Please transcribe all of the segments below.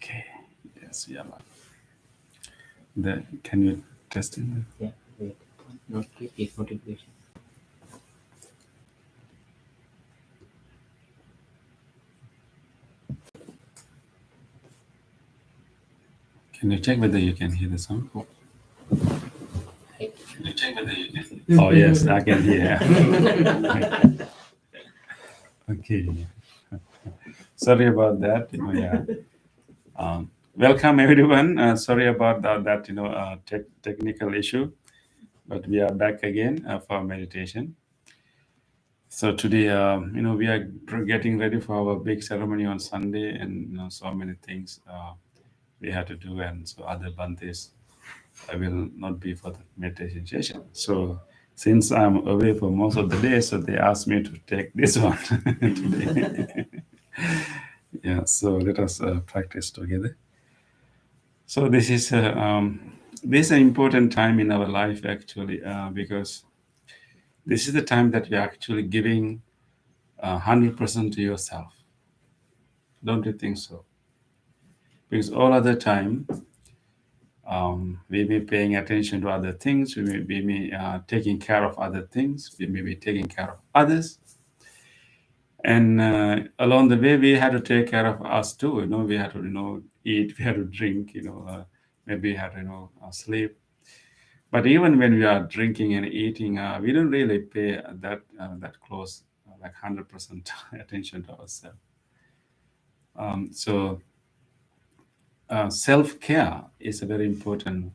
Okay. Yes, we are live. Can you test it? Yeah, wait. Take notification. Can you check whether you can hear the sound? Right. Can you check whether you can? Oh yes, I can hear. Okay. Sorry about that. Yeah. Welcome everyone. Sorry about that. Technical issue, but we are back again for meditation. So today, we are getting ready for our big ceremony on Sunday, and so many things we have to do, and so other Bantes I will not be for the meditation session. So since I'm away for most of the day, so they asked me to take this one today. Yeah, so let us practice together. So this is an important time in our life actually, because this is the time that you're actually giving 100% to yourself. Don't you think so? Because all other time, we may be paying attention to other things, we may be taking care of other things, we may be taking care of others. And along the way, we had to take care of us too. We had to, eat, we had to drink, maybe we had to, sleep. But even when we are drinking and eating, we don't really pay that close, like 100% attention to ourselves. So self-care is a very important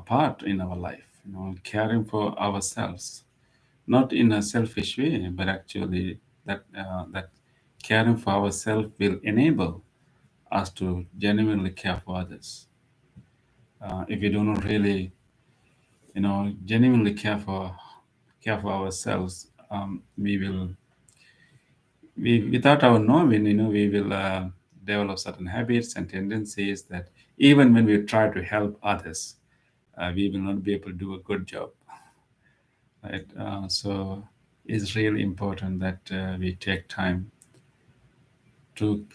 part in our life. Caring for ourselves, not in a selfish way, but actually that caring for ourselves will enable us to genuinely care for others. If we do not really, genuinely care for ourselves, without our knowing, we will develop certain habits and tendencies that even when we try to help others, we will not be able to do a good job. Right? So it's really important that we take time to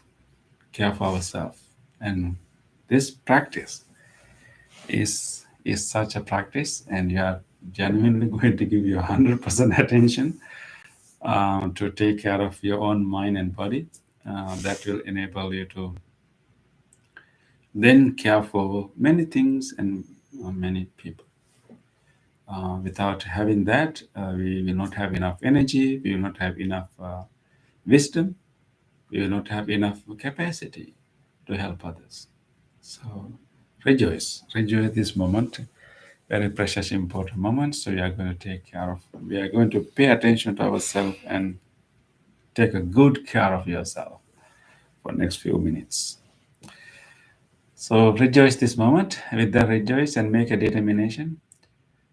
care for ourselves. And this practice is such a practice, and you are genuinely going to give your 100% attention to take care of your own mind and body. That will enable you to then care for many things and many people. Without having that, we will not have enough energy, we will not have enough wisdom, we will not have enough capacity to help others. So rejoice this moment, very precious, important moment. So we are going to take care of, we are going to pay attention to ourselves and take a good care of yourself for next few minutes. So rejoice this moment. With that, rejoice and make a determination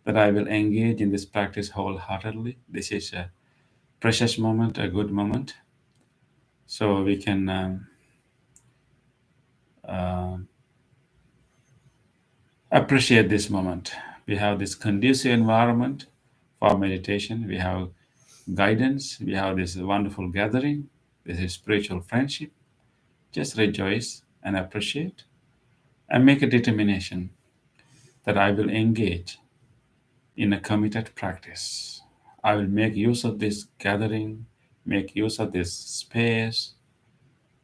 that I will engage in this practice wholeheartedly. This is a precious moment, a good moment. So we can appreciate this moment. We have this conducive environment for meditation. We have guidance. We have this wonderful gathering. This is spiritual friendship. Just rejoice and appreciate and make a determination that I will engage in a committed practice. I will make use of this gathering, make use of this space,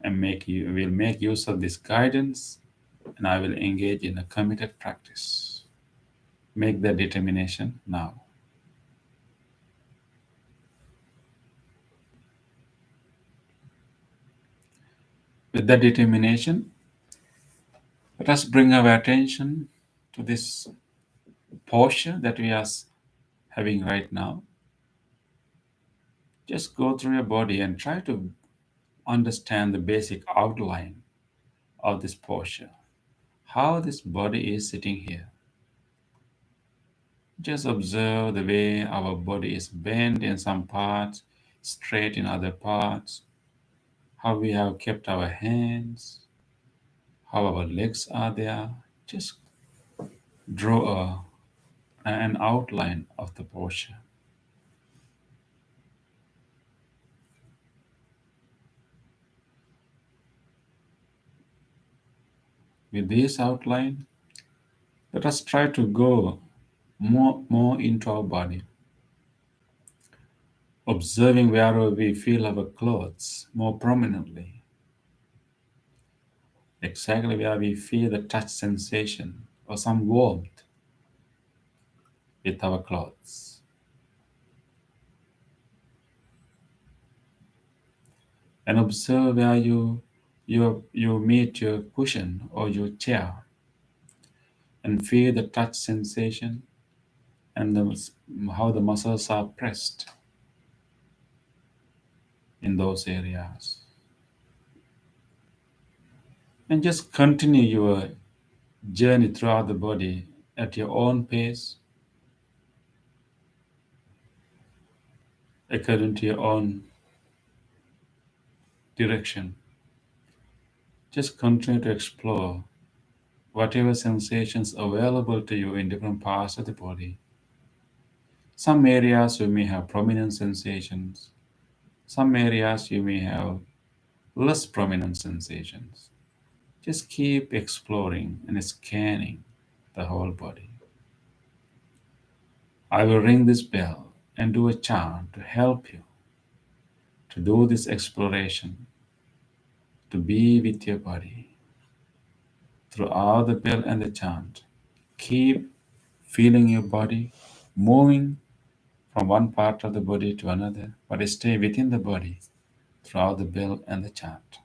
and will make use of this guidance, and I will engage in a committed practice. Make the determination now. With that determination, let us bring our attention to this posture that we are having right now. Just go through your body and try to understand the basic outline of this posture, how this body is sitting here. Just observe the way our body is bent in some parts, straight in other parts, how we have kept our hands, how our legs are there. Just draw an outline of the posture. with this outline, let us try to go more into our body, observing wherever we feel our clothes more prominently, exactly where we feel the touch sensation or some warmth with our clothes. And observe where you meet your cushion or your chair and feel the touch sensation and how the muscles are pressed in those areas. And just continue your journey throughout the body at your own pace, according to your own direction. Just continue to explore whatever sensations available to you in different parts of the body. Some areas you may have prominent sensations, some areas you may have less prominent sensations. Just keep exploring and scanning the whole body. I will ring this bell and do a chant to help you to do this exploration, to be with your body. Throughout the bell and the chant, keep feeling your body moving from one part of the body to another, but stay within the body throughout the bell and the chant.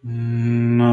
Namo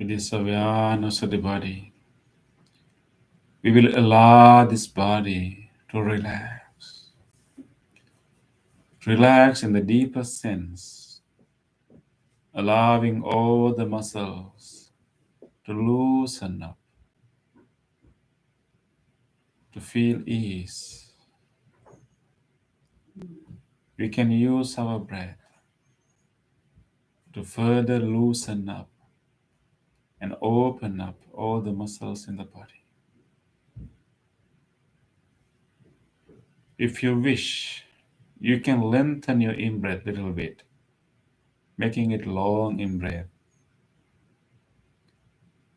with this awareness of the body, we will allow this body to relax. Relax in the deepest sense, allowing all the muscles to loosen up, to feel ease. We can use our breath to further loosen up and open up all the muscles in the body. If you wish, you can lengthen your in-breath a little bit, making it long in-breath.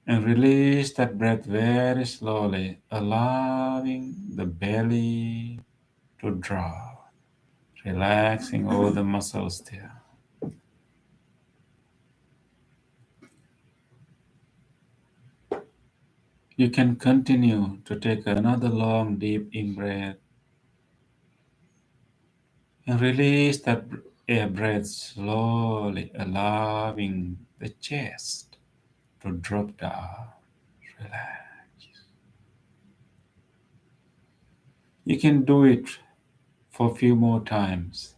And release that breath very slowly, allowing the belly to drop, relaxing all the muscles there. You can continue to take another long, deep in-breath and release that air breath slowly, allowing the chest to drop down, relax. You can do it for a few more times,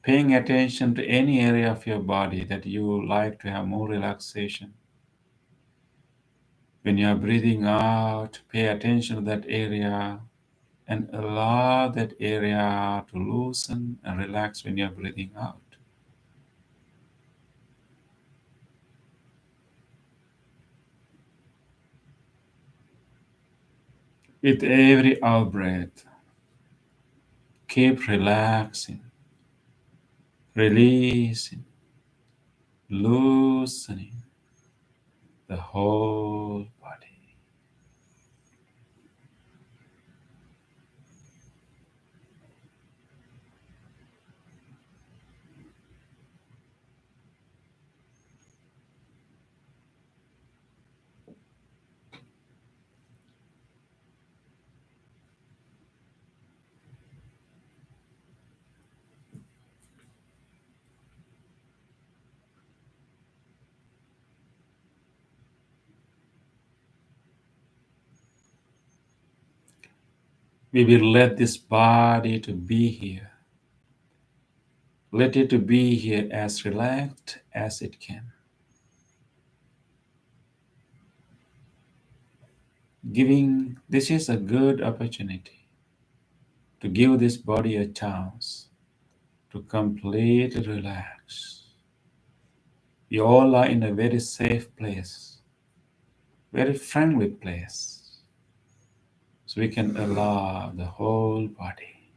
paying attention to any area of your body that you like to have more relaxation. When you are breathing out, pay attention to that area and allow that area to loosen and relax when you are breathing out. With every out breath, keep relaxing, releasing, loosening the whole body. We will let this body to be here. Let it to be here as relaxed as it can. This is a good opportunity to give this body a chance to completely relax. We all are in a very safe place, very friendly place, so we can allow the whole body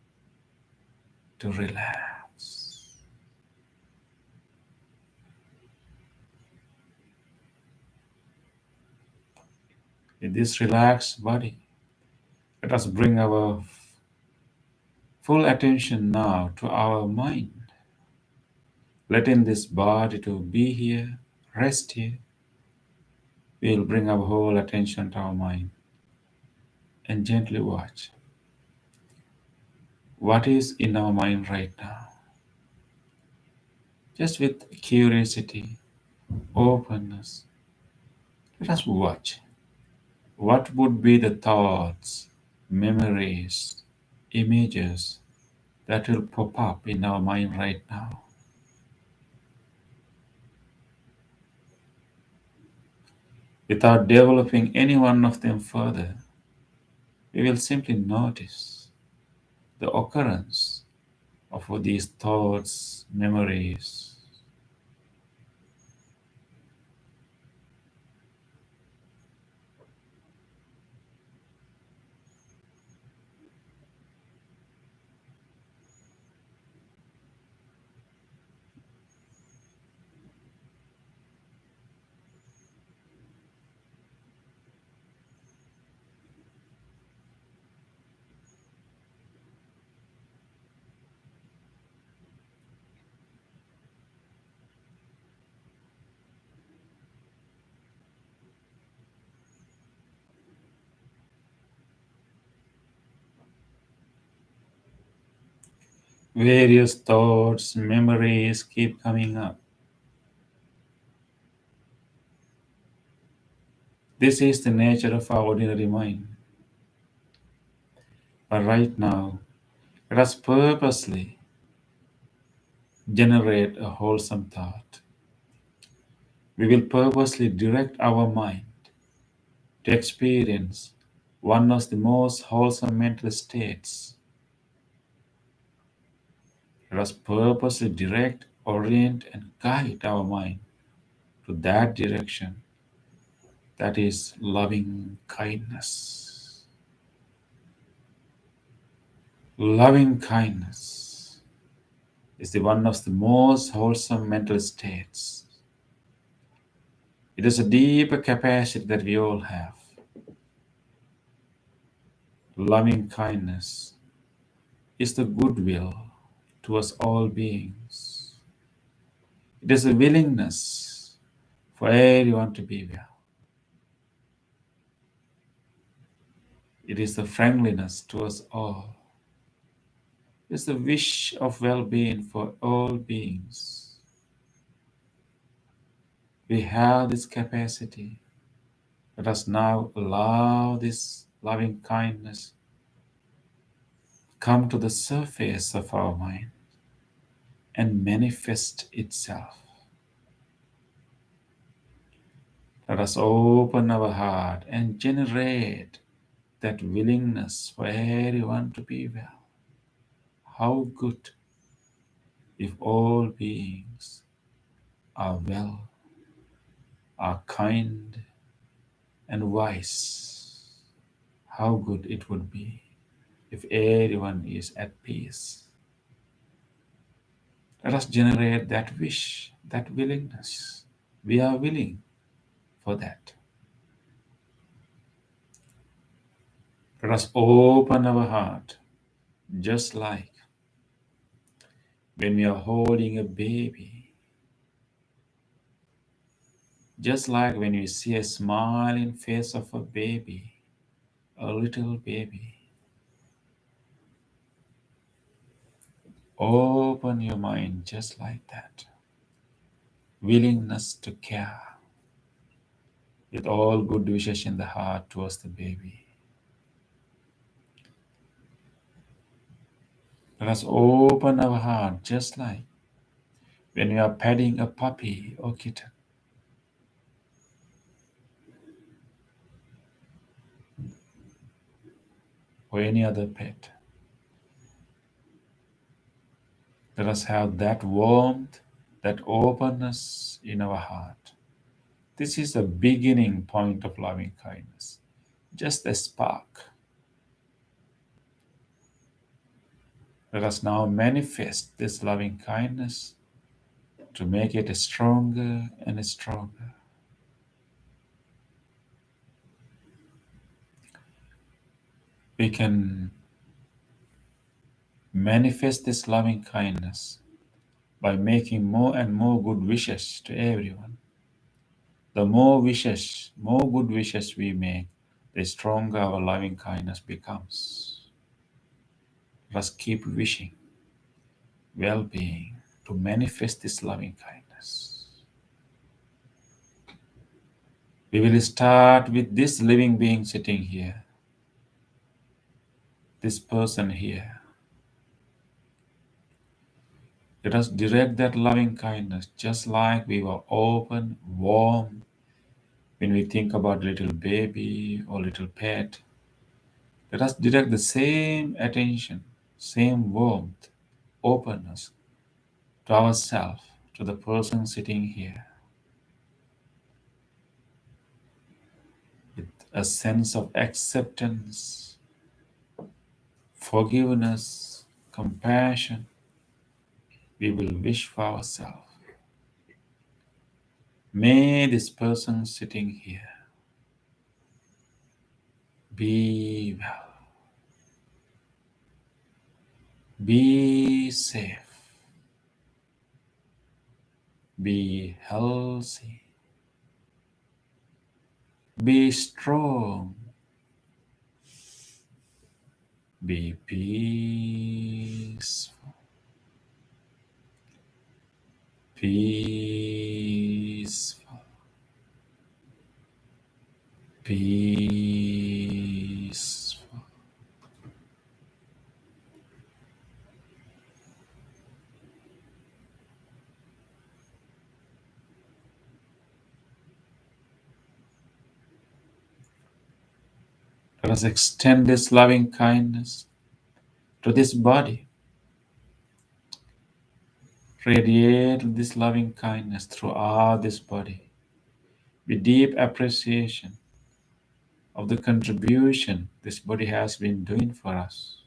to relax. In this relaxed body, let us bring our full attention now to our mind, letting this body to be here, rest here. We'll bring our whole attention to our mind and gently watch what is in our mind right now. Just with curiosity, openness, let us watch. What would be the thoughts, memories, images that will pop up in our mind right now? Without developing any one of them further, we will simply notice the occurrence of these thoughts, memories. Various thoughts, memories keep coming up. This is the nature of our ordinary mind. But right now, let us purposely generate a wholesome thought. We will purposely direct our mind to experience one of the most wholesome mental states. Let us purposely direct, orient, and guide our mind to that direction, that is loving kindness. Loving kindness is the one of the most wholesome mental states. It is a deeper capacity that we all have. Loving kindness is the goodwill towards all beings. It is a willingness for everyone to be well. It is the friendliness towards all. It is the wish of well-being for all beings. We have this capacity. Let us now allow this loving kindness come to the surface of our mind and manifest itself. Let us open our heart and generate that willingness for everyone to be well. How good if all beings are well, are kind and wise. How good it would be if everyone is at peace. Let us generate that wish, that willingness. We are willing for that. Let us open our heart, just like when we are holding a baby, just like when you see a smiling face of a baby, a little baby. Open your mind just like that. Willingness to care with all good wishes in the heart towards the baby. Let us open our heart just like when we are petting a puppy or kitten, or any other pet. Let us have that warmth, that openness in our heart. This is the beginning point of loving kindness, just a spark. Let us now manifest this loving kindness to make it stronger and stronger. We can manifest this loving kindness by making more and more good wishes to everyone. The more wishes, more good wishes we make, the stronger our loving kindness becomes. Let us keep wishing well-being to manifest this loving kindness. We will start with this living being sitting here, this person here. Let us direct that loving kindness just like we were open, warm, when we think about little baby or little pet. Let us direct the same attention, same warmth, openness to ourselves, to the person sitting here, with a sense of acceptance, forgiveness, compassion. We will wish for ourselves. May this person sitting here be well, be safe, be healthy, be strong, be peaceful, peaceful, peaceful. Let us extend this loving kindness to this body. Radiate this loving kindness throughout this body with deep appreciation of the contribution this body has been doing for us.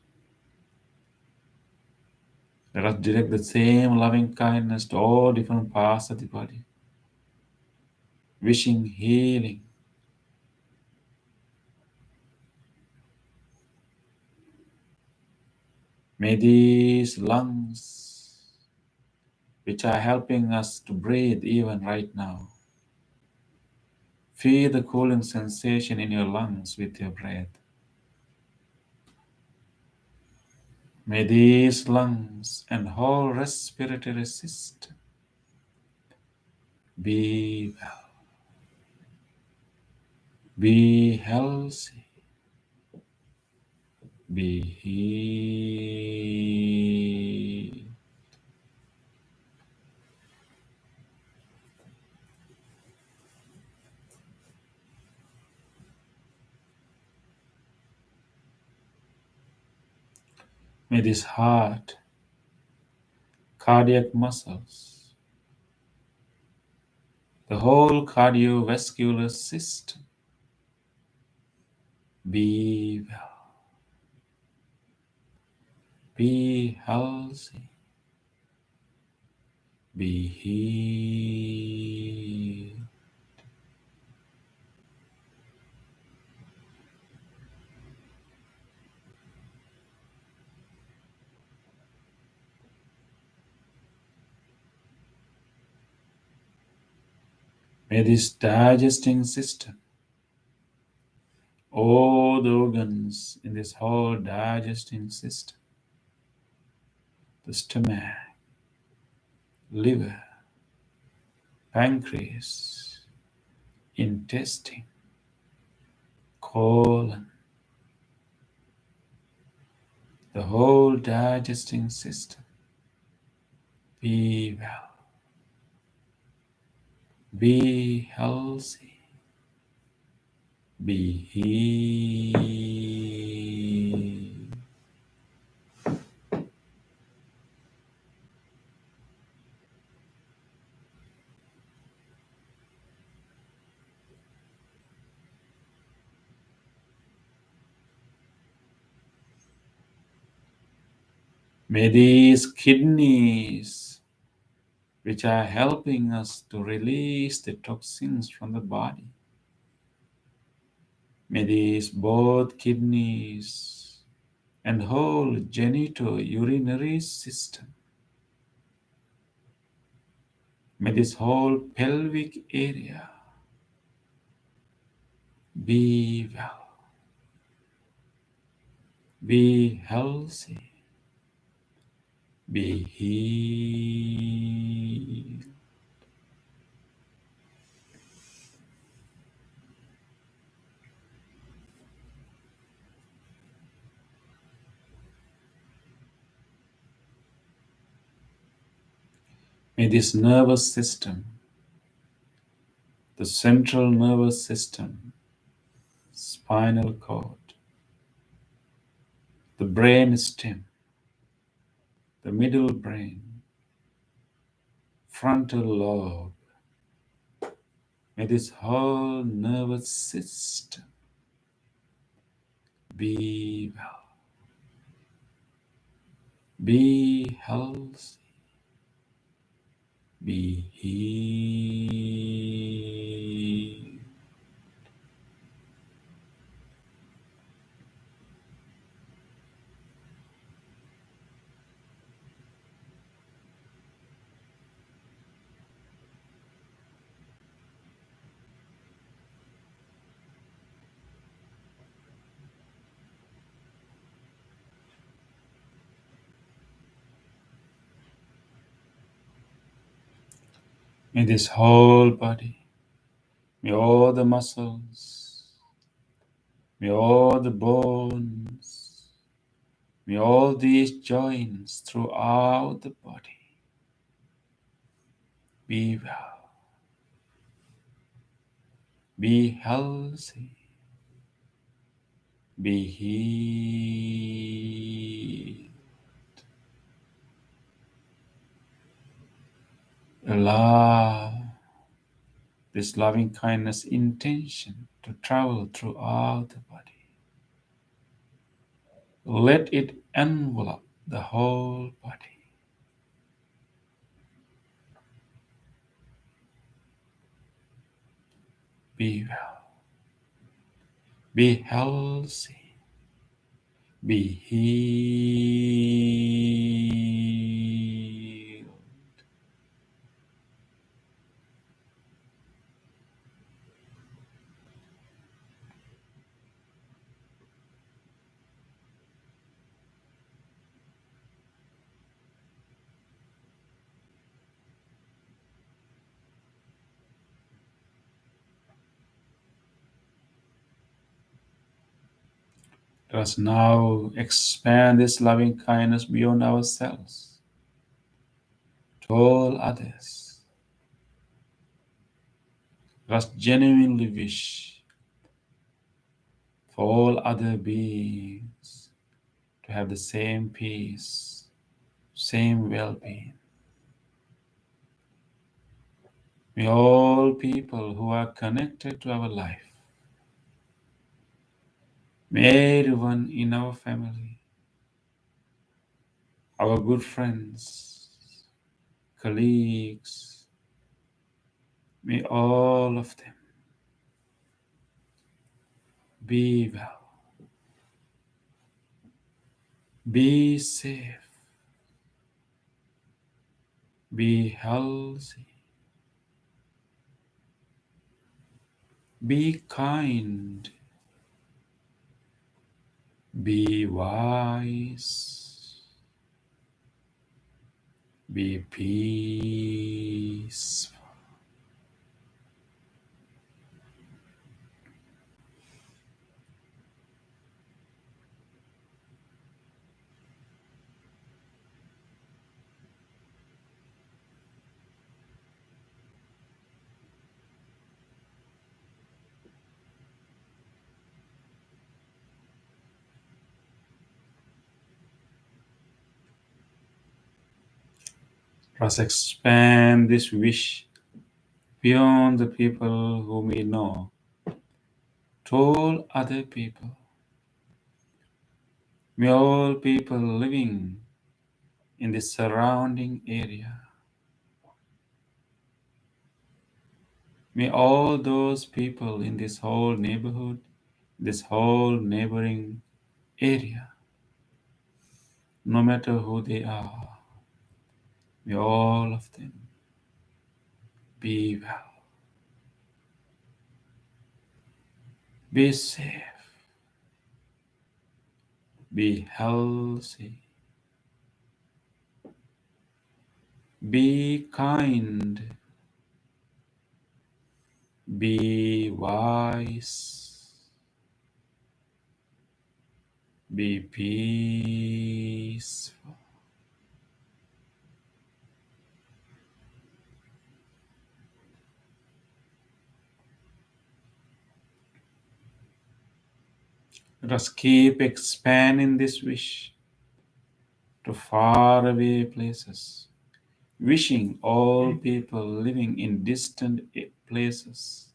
Let us direct the same loving kindness to all different parts of the body, wishing healing. May these lungs, which are helping us to breathe even right now, feel the cooling sensation in your lungs with your breath. May these lungs and whole respiratory system be well, be healthy, be healed. May this heart, cardiac muscles, the whole cardiovascular system be well, be healthy, be healed. May this digesting system, all the organs in this whole digesting system, the stomach, liver, pancreas, intestine, colon, the whole digesting system be well, be healthy, be healed. May these kidneys, which are helping us to release the toxins from the body, may these both kidneys and whole genitourinary system, may this whole pelvic area be well, be healthy, be healed. May this nervous system, the central nervous system, spinal cord, the brain stem, the middle brain, frontal lobe, may this whole nervous system be well, be healthy, be healed. May this whole body, may all the muscles, May all the bones, may all these joints throughout the body be well, be healthy, be healed. Allow this loving kindness intention to travel throughout the body. Let it envelop the whole body. Be well, be healthy, be healed. Let us now expand this loving kindness beyond ourselves to all others. Let us genuinely wish for all other beings to have the same peace, same well-being. May all people who are connected to our life, may everyone in our family, our good friends, colleagues, may all of them be well, be safe, be healthy, be kind, be wise, be peaceful. Let us expand this wish beyond the people whom we know to all other people. May all people living in the surrounding area, may all those people in this whole neighborhood, this whole neighboring area, no matter who they are, may all of them be well, be safe, be healthy, be kind, be wise, be peaceful. Let us keep expanding this wish to faraway places, wishing all people living in distant places.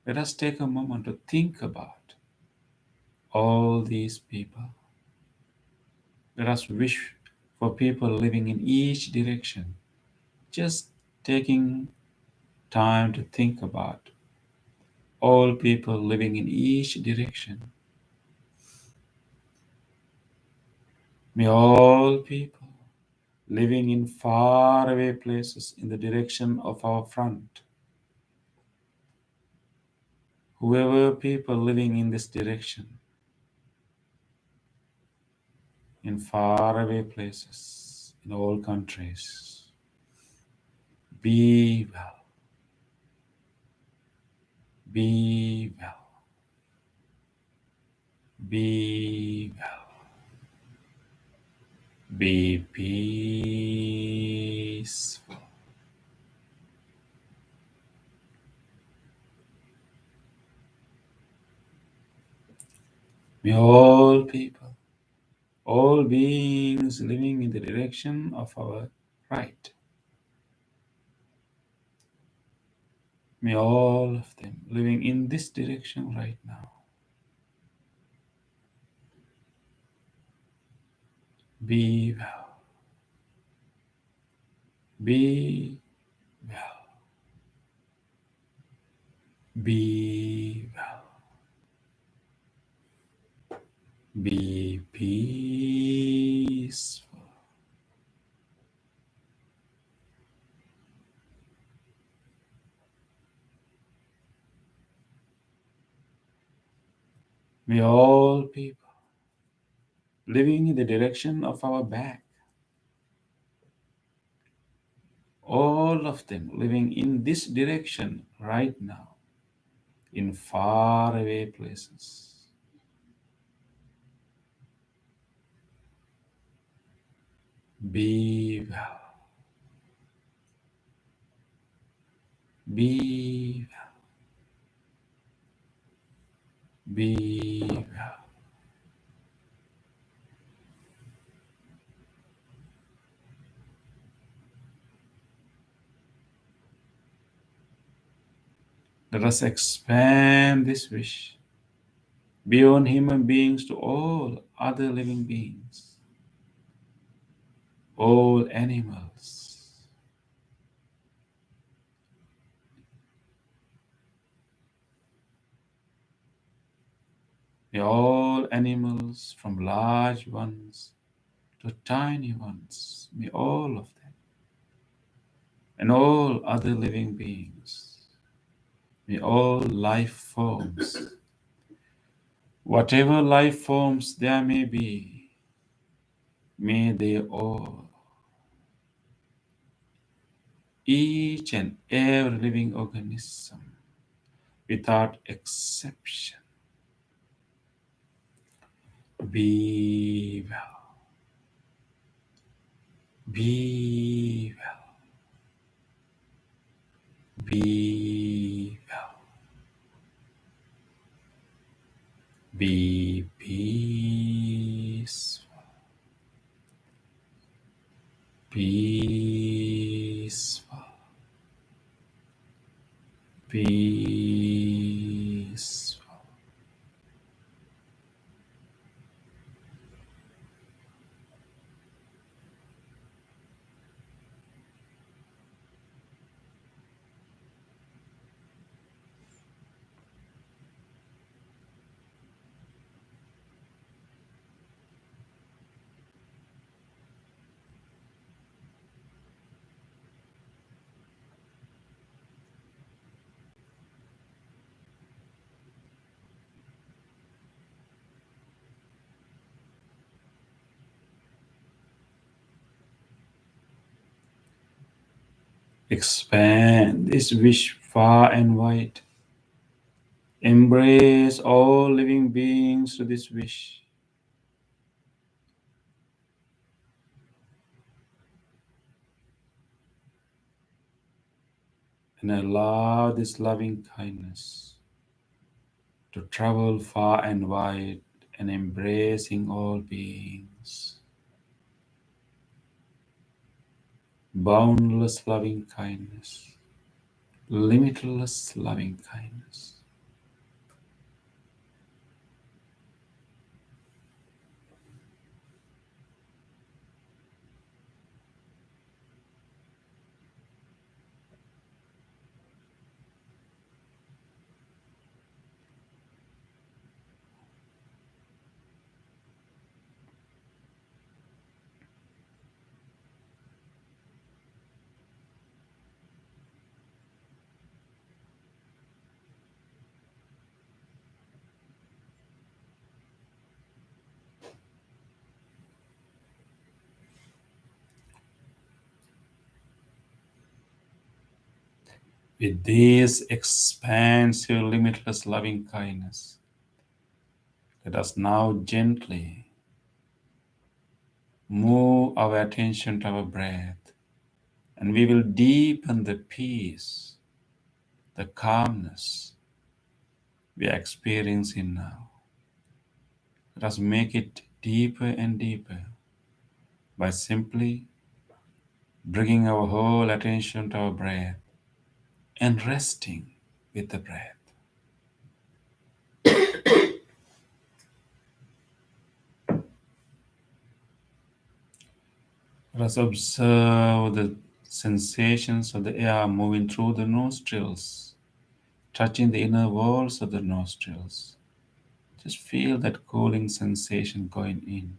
Let us take a moment to think about all these people. Let us wish for people living in each direction, just taking time to think about all people living in each direction. May all people living in faraway places in the direction of our front, whoever people living in this direction, in faraway places, in all countries, be well, be well. Be well. Be peaceful. May all people, all beings living in the direction of our right, may all of them living in this direction right now be well. Be well. Be well. Be peaceful. May all people living in the direction of our back, all of them living in this direction right now, in faraway places, be well. Be well. Be well. Let us expand this wish beyond human beings to all other living beings, all animals. May all animals, from large ones to tiny ones, may all of them, and all other living beings, may all life forms, whatever life forms there may be, may they all, each and every living organism, without exception, be well. Be well. Be well. Be peaceful. Peaceful. Peaceful. Expand this wish far and wide. Embrace all living beings to this wish. And allow this loving kindness to travel far and wide and embracing all beings. Boundless loving kindness, limitless loving kindness. With this expansive, limitless loving kindness, Let us now gently move our attention to our breath, and we will deepen the peace, the calmness we are experiencing now. Let us make it deeper and deeper by simply bringing our whole attention to our breath and resting with the breath. Let us observe the sensations of the air moving through the nostrils, touching the inner walls of the nostrils. Just feel that cooling sensation going in.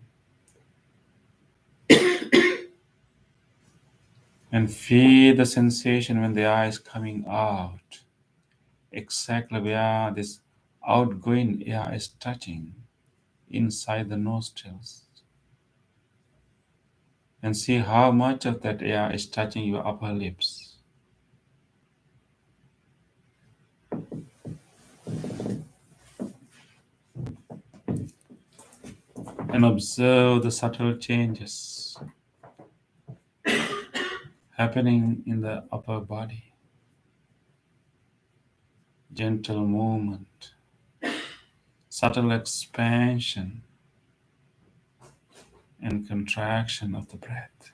And feel the sensation when the air is coming out. Exactly where this outgoing air is touching inside the nostrils. And see how much of that air is touching your upper lips. And observe the subtle changes happening in the upper body. Gentle movement, subtle expansion and contraction of the breath.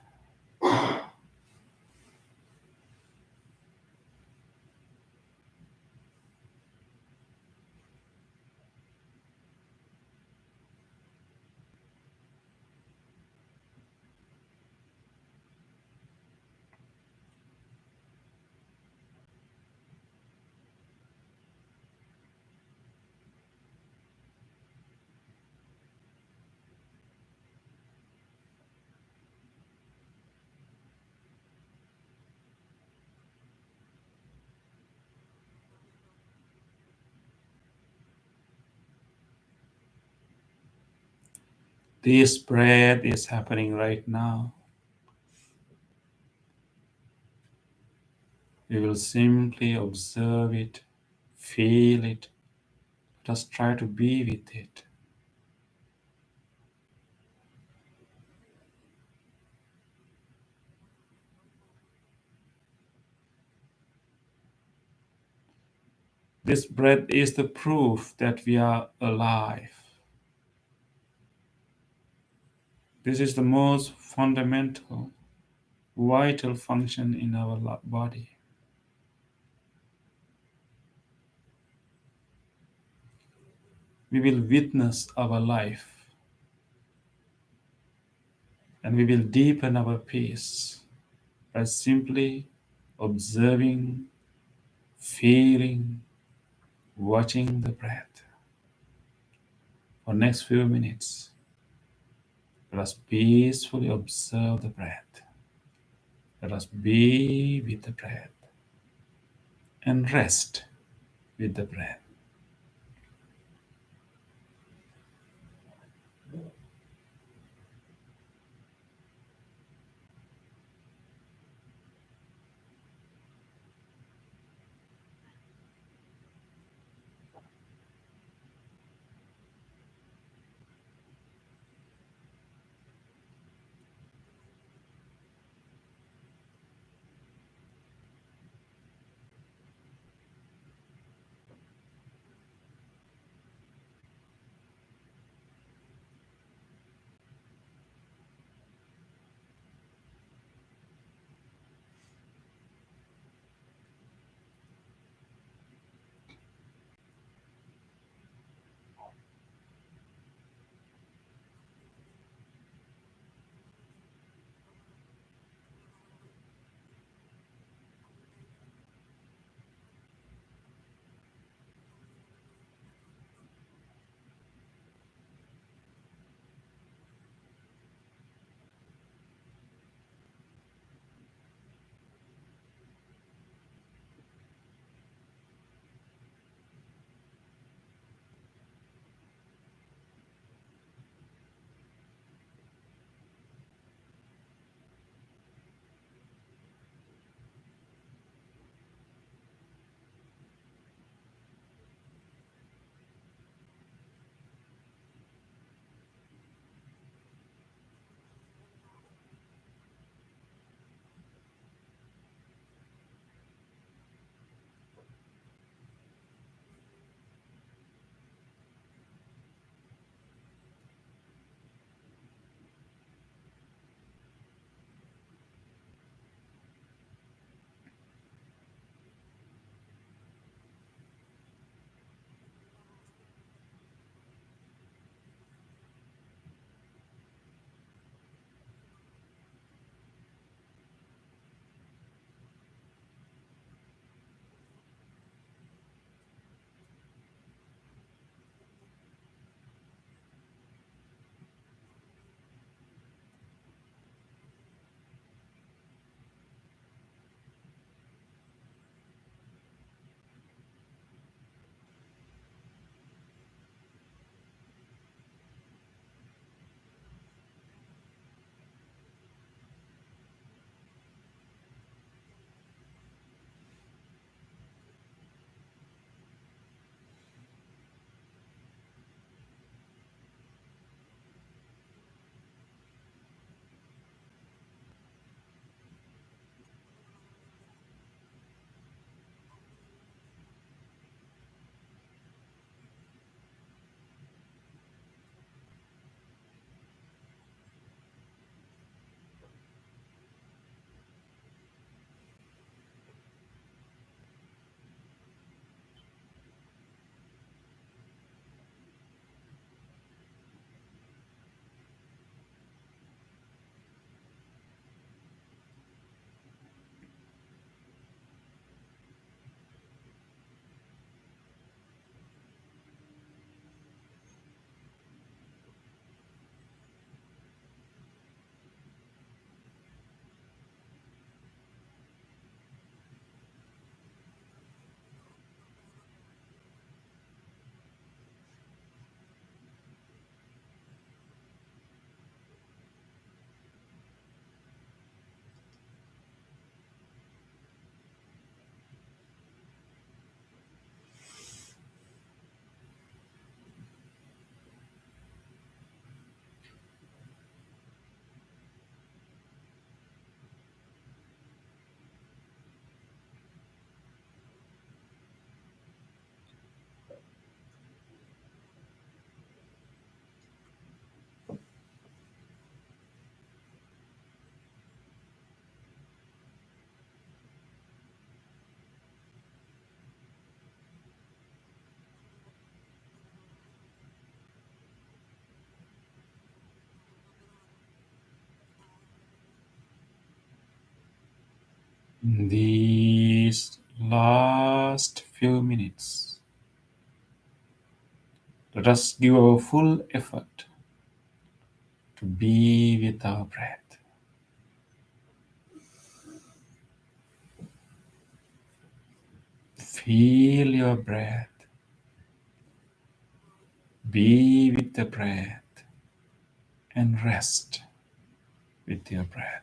This breath is happening right now. We will simply observe it, feel it. Let us try to be with it. This breath is the proof that we are alive. This is the most fundamental, vital function in our body. We will witness our life and we will deepen our peace by simply observing, feeling, watching the breath. For next few minutes, let us peacefully observe the breath. Let us be with the breath and rest with the breath. These last few minutes, let us give our full effort to be with our breath. Feel your breath. Be with the breath and rest with your breath.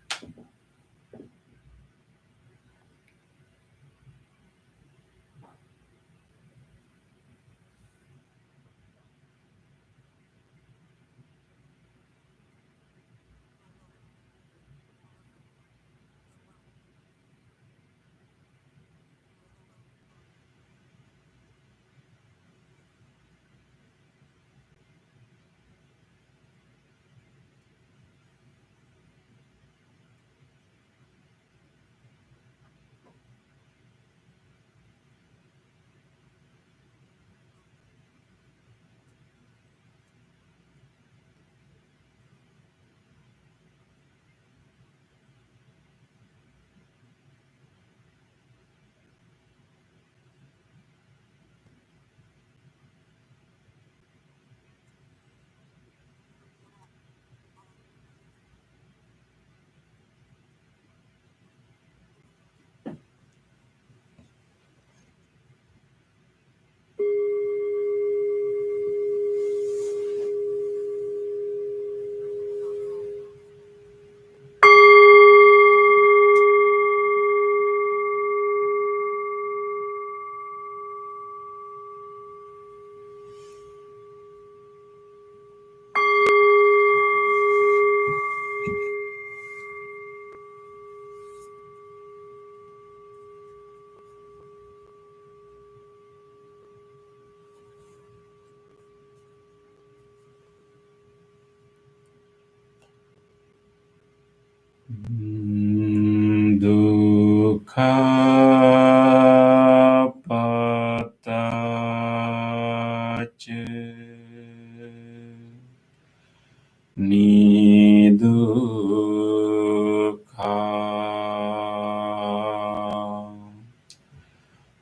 Dukkha patache nidukkha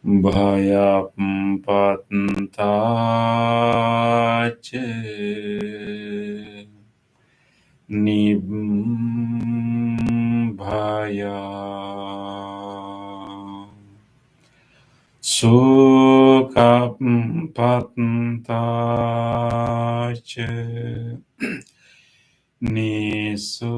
bhayapattache nibbhaya sukapattache nisukha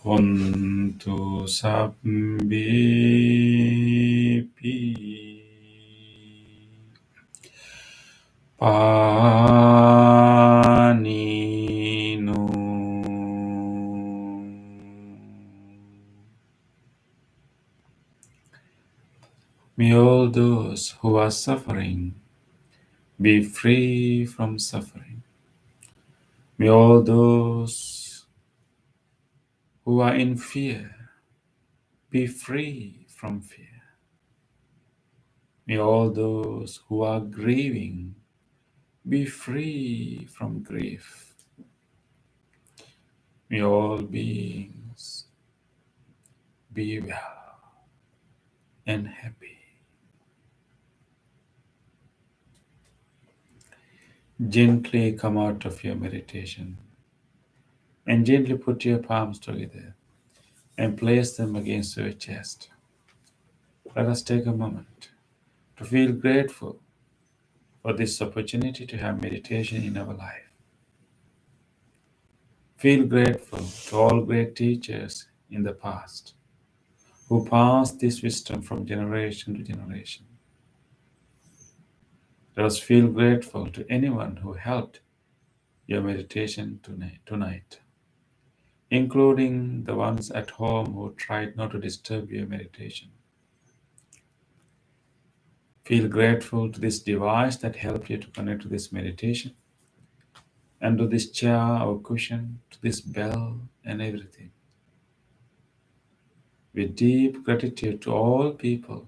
hontu sabbipi paninu. May all those who are suffering be free from suffering. May all those who are in fear be free from fear. May all those who are grieving be free from grief. May all beings be well and happy. Gently come out of your meditation and gently put your palms together and place them against your chest. Let us take a moment to feel grateful for this opportunity to have meditation in our life. Feel grateful to all great teachers in the past who passed this wisdom from generation to generation. Let us feel grateful to anyone who helped your meditation tonight, including the ones at home who tried not to disturb your meditation. Feel grateful to this device that helped you to connect to this meditation, and to this chair or cushion, to this bell and everything. With deep gratitude to all people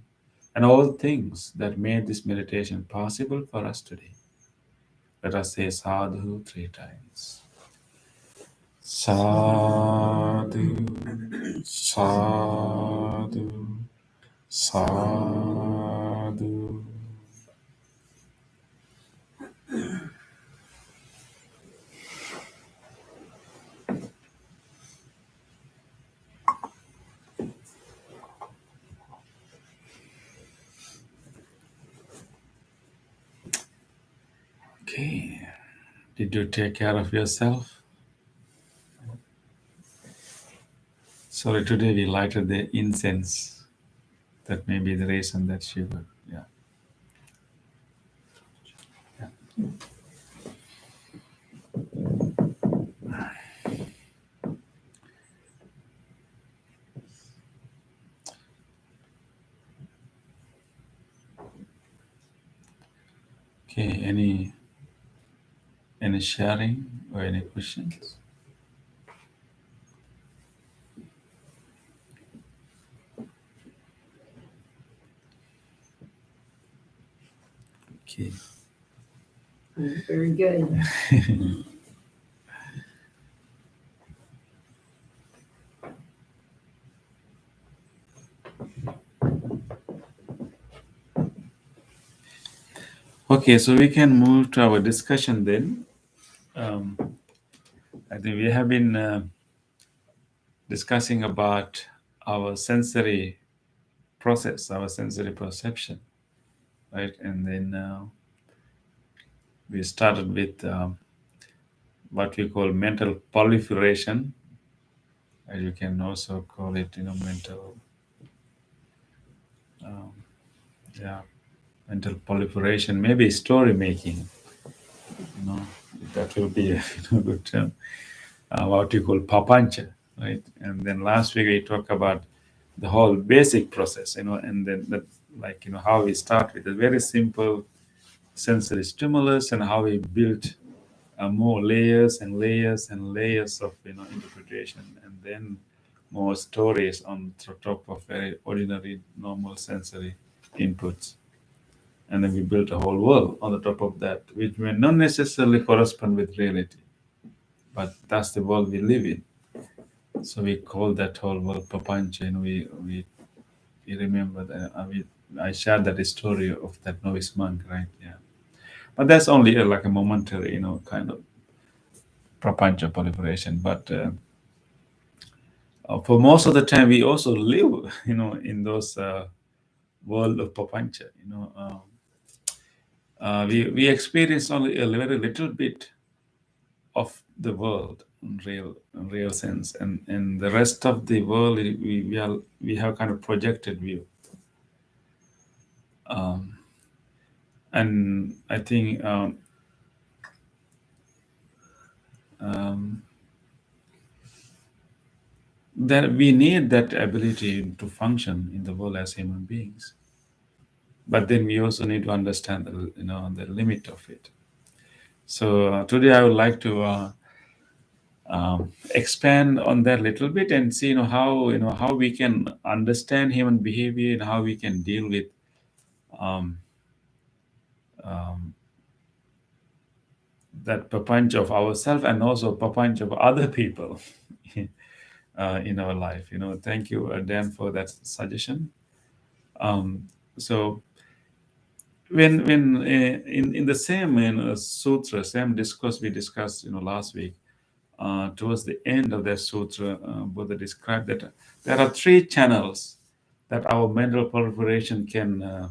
and all things that made this meditation possible for us today. Let us say sadhu 3 times. Sadhu, sadhu, sadhu. Okay. Did you take care of yourself? Sorry, today we lighted the incense. That may be the reason that she would. Yeah. Okay. Any sharing or any questions? Okay. Very good. Okay, so we can move to our discussion then. I think we have been discussing about our sensory process, our sensory perception, right? And then we started with what we call mental proliferation, and you can also call it, mental, um, yeah, mental proliferation, maybe story making. That will be a good term. What you call papancha, right? And then last week we talked about the whole basic process, and then that, like, how we start with a very simple sensory stimulus and how we build more layers and layers and layers of interpretation, and then more stories on top of very ordinary normal sensory inputs, and then we built a whole world on the top of that, which may not necessarily correspond with reality, but that's the world we live in. So we call that whole world papancha, and we remember that I shared that story of that novice monk, right? Yeah, but that's only like a momentary, kind of papancha proliferation. But for most of the time, we also live, in those world of papancha. We experience only a very little bit of the world in real sense, and the rest of the world we have kind of projected view. And I think that we need that ability to function in the world as human beings, but then we also need to understand the limit of it. So today I would like to expand on that a little bit and see how we can understand human behavior and how we can deal with um, that papanch of ourselves and also papanch of other people in our life. Thank you, Dan, for that suggestion. So when in the same sutra, same discourse we discussed last week, towards the end of that sutra, Buddha described that there are three channels that our mental proliferation can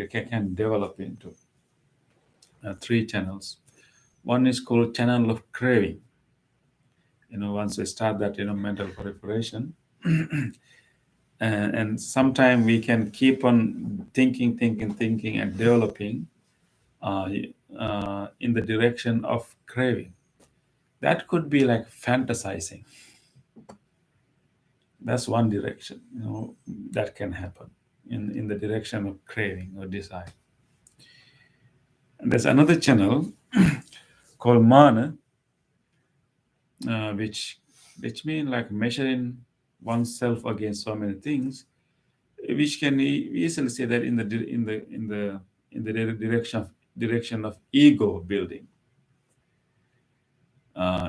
can develop into. Three channels. One is called channel of craving. Once we start that mental proliferation, and sometimes we can keep on thinking, and developing in the direction of craving. That could be like fantasizing. That's one direction, that can happen in the direction of craving or desire. And there's another channel called mana, which means like measuring oneself against so many things, which can easily say that in the direction of ego building.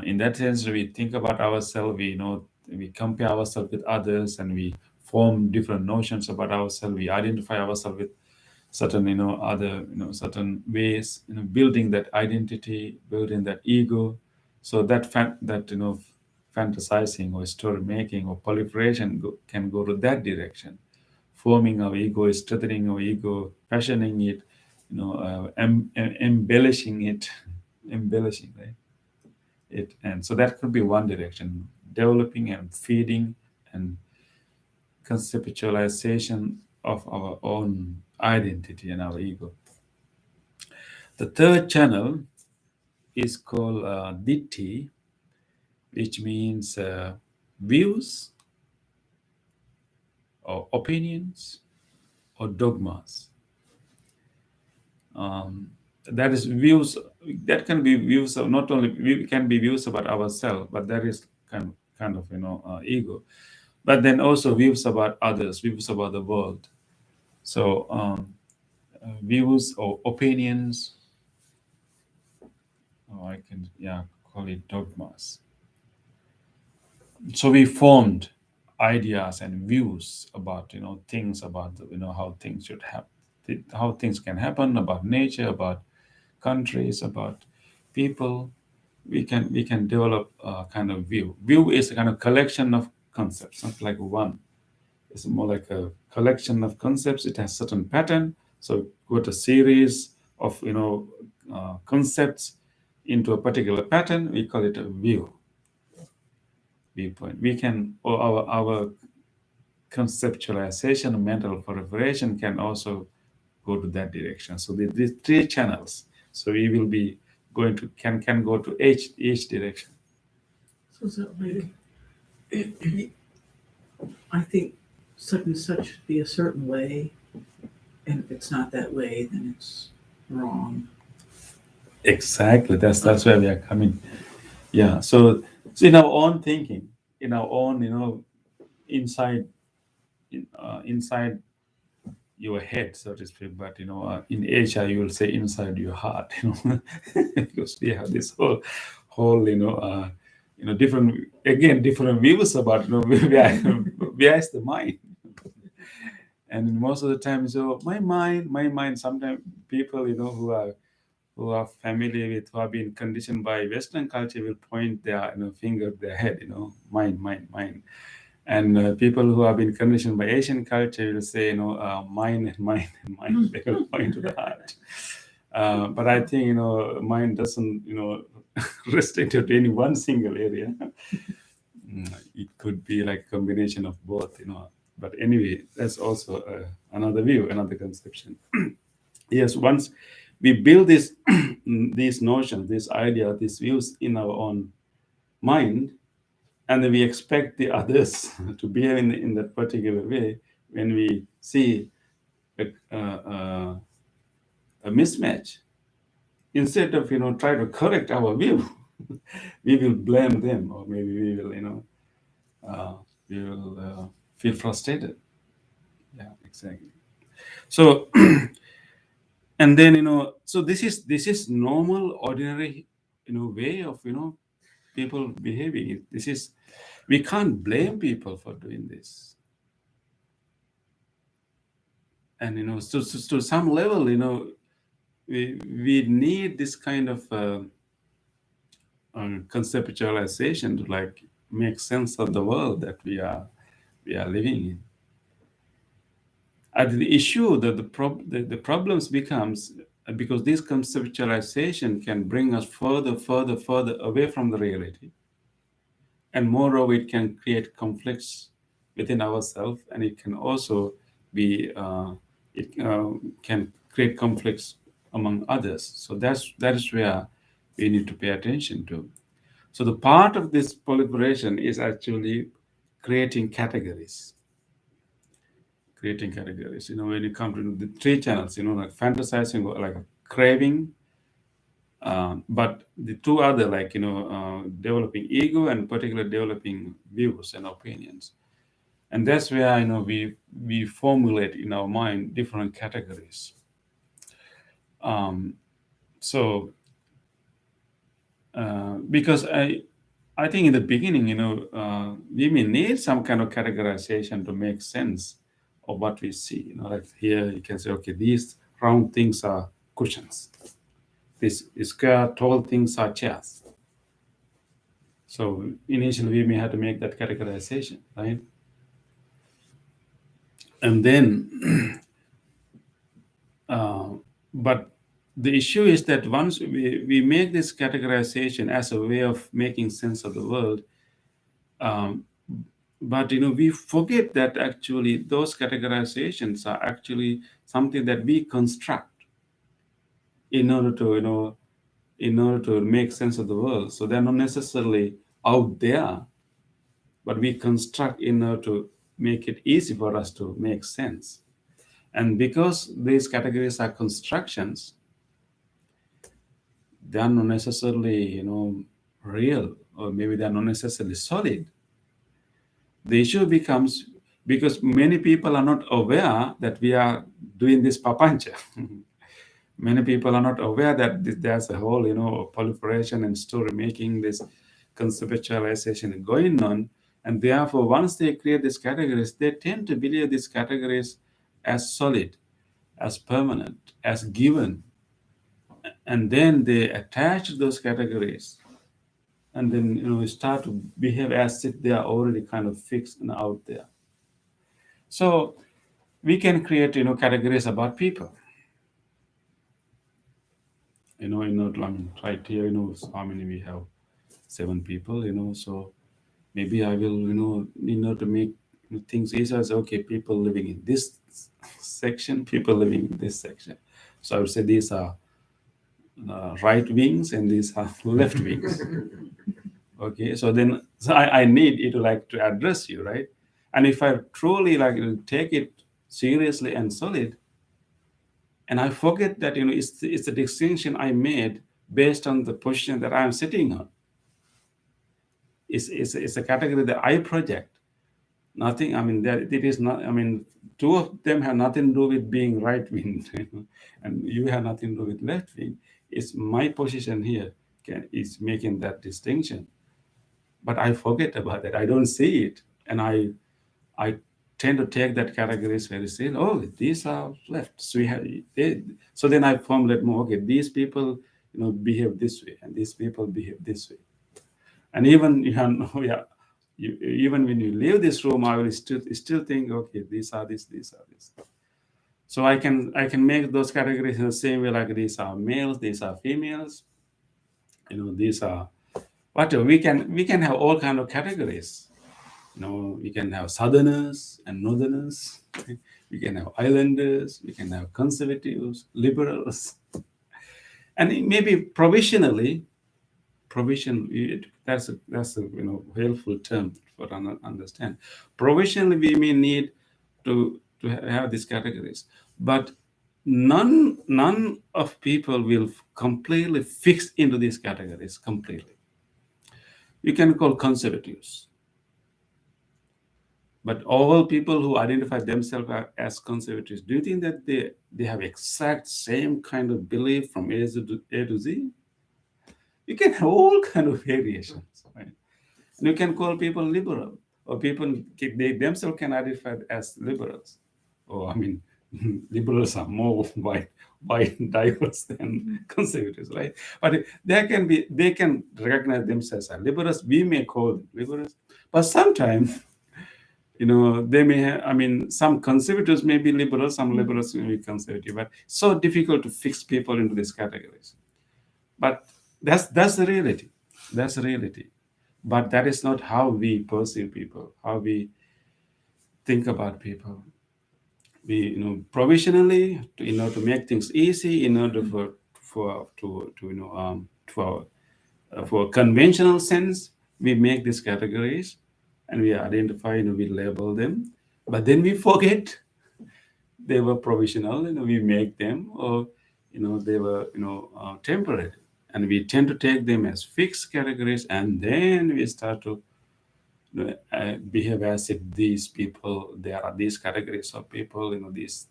In that sense, we think about ourselves. We compare ourselves with others, and we form different notions about ourselves. We identify ourselves with certain other certain ways, building that identity, building that ego. So that fantasizing or story making or proliferation can go to that direction, forming our ego, strengthening our ego, fashioning it, embellishing it, embellishing, right? It And so that could be one direction, developing and feeding and conceptualization of our own identity and our ego. The third channel is called ditti, which means views or opinions or dogmas. That is views. That can be views of not only can be views about ourselves, but that is kind of ego. But then also views about others, views about the world. So views or opinions, or I can call it dogmas. So we formed ideas and views about things, about how things should happen, how things can happen, about nature, about countries, about people. We can develop a kind of view. View is a kind of collection of concepts, not like one. It's more like a collection of concepts. It has certain pattern. So put a series of concepts into a particular pattern. We call it a viewpoint. We can, or our conceptualization, mental proliferation can also go to that direction. So these three channels. So we will be going to can go to each direction. So is that like, I think such and such should be a certain way, and if it's not that way, then it's wrong. Exactly. That's where we are coming. Yeah. So in our own thinking, in our own inside inside your head, so to speak. But in Asia, you will say inside your heart. Because we have this whole different, again, different views about where is the mind. And most of the time, so my mind. Sometimes people who are familiar with, who have been conditioned by Western culture, will point their finger at their head. Mind. And people who have been conditioned by Asian culture will say, mind and mind and mind. They will point to the heart. But I think mind doesn't restrict to any one single area. It could be like a combination of both. But anyway, that's also another view, another conception. Yes, once we build this these notions, this idea, these views in our own mind, and then we expect the others to behave in that particular way. When we see a mismatch, instead of try to correct our view, we will blame them, or maybe we will feel frustrated. Yeah, exactly. So and then so this is normal, ordinary way of people behaving. We can't blame people for doing this. And so to some level, we need this kind of conceptualization to like make sense of the world that we are living in. And the issue that the problems becomes because this conceptualization can bring us further away from the reality, and moreover, it can create conflicts within ourselves, and it can also be it can create conflicts among others. So that is where we need to pay attention to. So the part of this proliferation is actually creating categories. When you come to the three channels, like fantasizing or like craving, but the two other, like developing ego and particularly developing views and opinions. And that's where we formulate in our mind different categories. So because I think in the beginning, we may need some kind of categorization to make sense of what we see. Like here you can say, okay, these round things are cushions. These square tall things are chairs. So initially we may have to make that categorization, right? And then, but the issue is that once we make this categorization as a way of making sense of the world, but we forget that actually those categorizations are actually something that we construct in order to make sense of the world. So they're not necessarily out there, but we construct in order to make it easy for us to make sense. And because these categories are constructions, they are not necessarily real, or maybe they are not necessarily solid. The issue becomes because many people are not aware that we are doing this papancha. Many people are not aware that there's a whole proliferation and story making, this conceptualization going on, and therefore once they create these categories, they tend to believe these categories as solid, as permanent, as given, and then they attach those categories and then start to behave as if they are already kind of fixed and out there. So we can create categories about people. Right here, how many we have? 7 people. So maybe I will to make things easier. So, okay, people living in this section, people living in this section. So I would say these are right wings and these are left wings. Okay, so then I need you to address you, right? And if I truly take it seriously and solid, and I forget that it's a distinction I made based on the position that I'm sitting on. It's a category that I project. Nothing. I mean, that it is not. I mean, 2 of them have nothing to do with being right wing, and you have nothing to do with left wing. It's my position here is making that distinction. But I forget about that. I don't see it, and I tend to take that category as very seriously. Oh, these are left. So so then I formulate more. Okay, these people behave this way, and these people behave this way. And even even when you leave this room, I will still think, okay, these are this, these are this. So I can make those categories in the same way, like these are males, these are females. These are whatever. We can have all kind of categories. We can have southerners and northerners. We can have islanders. We can have conservatives, liberals, and maybe provisionally. That's a helpful term for understand. Provisionally, we may need to have these categories, but none of people will completely fix into these categories completely. You can call conservatives, but all people who identify themselves as conservatives, do you think that they have exact same kind of belief from A to Z? You can have all kind of variations, right? And you can call people liberal, or people they themselves can identify as liberals. I mean, liberals are more wide diverse than conservatives, right? But they can recognize themselves as liberals. We may call them liberals, but sometimes they may have, I mean, some conservatives may be liberals, some liberals may be conservative, but so difficult to fix people into these categories. But that's the reality. That's the reality. But that is not how we perceive people, how we think about people. We provisionally, to make things easy, in order for conventional sense, we make these categories and we identify, we label them, but then we forget they were provisional, we make them, or they were temporary, and we tend to take them as fixed categories, and then we start to behave as if these people, there are these categories of people, these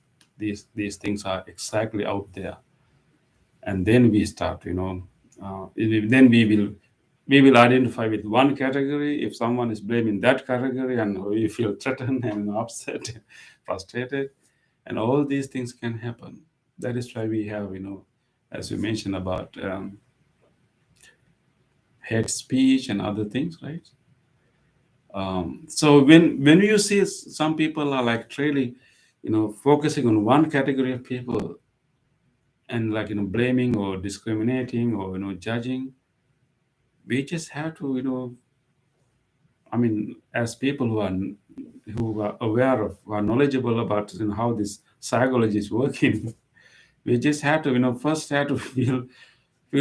things are exactly out there, and then we start then we will identify with one category. If someone is blaming that category, and we feel threatened and upset, frustrated, and all these things can happen. That is why we have, as we mentioned about hate speech and other things, right? So when you see some people are like really, focusing on one category of people and like blaming or discriminating or judging, we just have to I mean, as people who are aware of, who are knowledgeable about how this psychology is working, we just have to first have to feel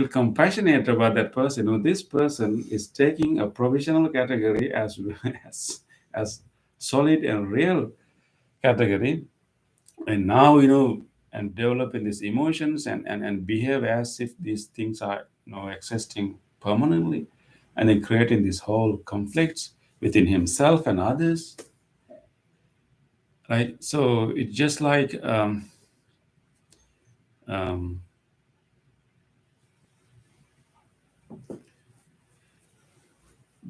compassionate about that person. This person is taking a provisional category as as solid and real category, and now and developing these emotions and behave as if these things are existing permanently, and then creating these whole conflicts within himself and others, right? So it's just like um,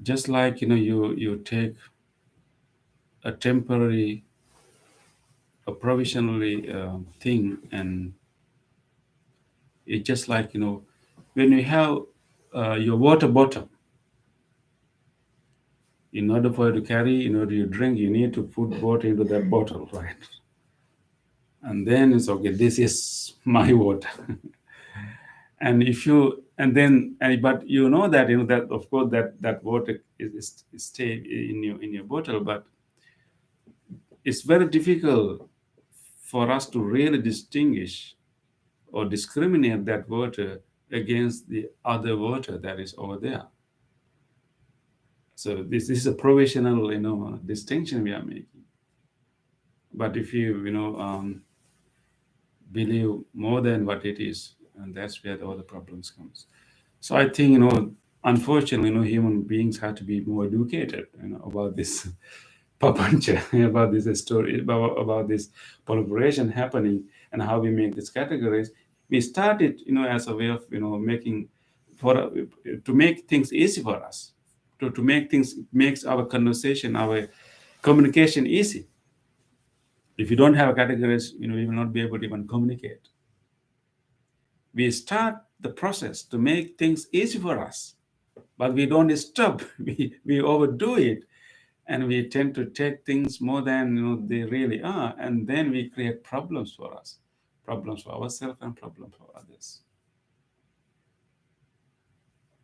you take a temporary, a provisionally thing, and it's just like when you have your water bottle. In order for you to carry, in order to drink, you need to put water into that bottle, right? And then it's okay. This is my water. And if you but you know that that of course that water is stay in your bottle, but it's very difficult for us to really distinguish or discriminate that water against the other water that is over there. So this is a provisional distinction we are making. But if you believe more than what it is, and that's where all the problems comes. So I think unfortunately human beings have to be more educated about this papancha, about this story, about this proliferation happening, and how we make these categories. We started as a way of making to make things easy for us, to make things, makes our conversation, our communication easy. If you don't have categories, we will not be able to even communicate. We start the process to make things easy for us, but we don't stop. We overdo it, and we tend to take things more than they really are, and then we create problems for us, problems for ourselves, and problems for others.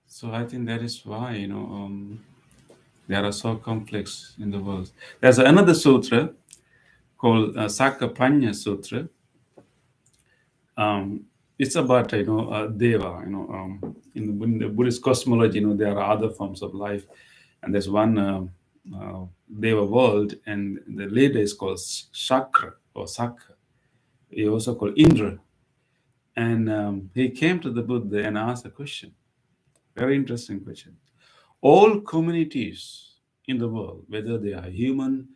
So I think that is why there are so complex in the world. There's another sutra called Sakapanya Sutra. It's about Deva. In the Buddhist cosmology, there are other forms of life, and there's one Deva world, and the leader is called Shakra or Sakha. He also called Indra, and he came to the Buddha and asked a question. Very interesting question. All communities in the world, whether they are human,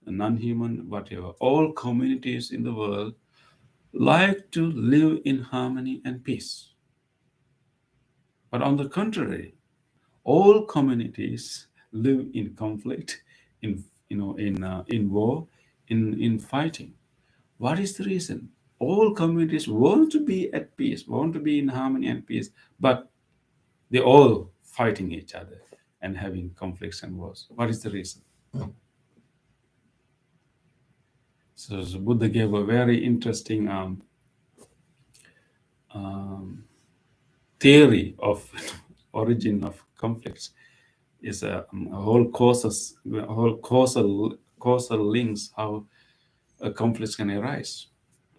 non-human, whatever, all communities in the world like to live in harmony and peace. But on the contrary, all communities live in conflict, in war, in fighting. What is the reason? All communities want to be at peace, want to be in harmony and peace, but they're all fighting each other and having conflicts and wars. What is the reason? So the Buddha gave a very interesting theory of origin of conflicts. Is a whole causal links how conflicts can arise.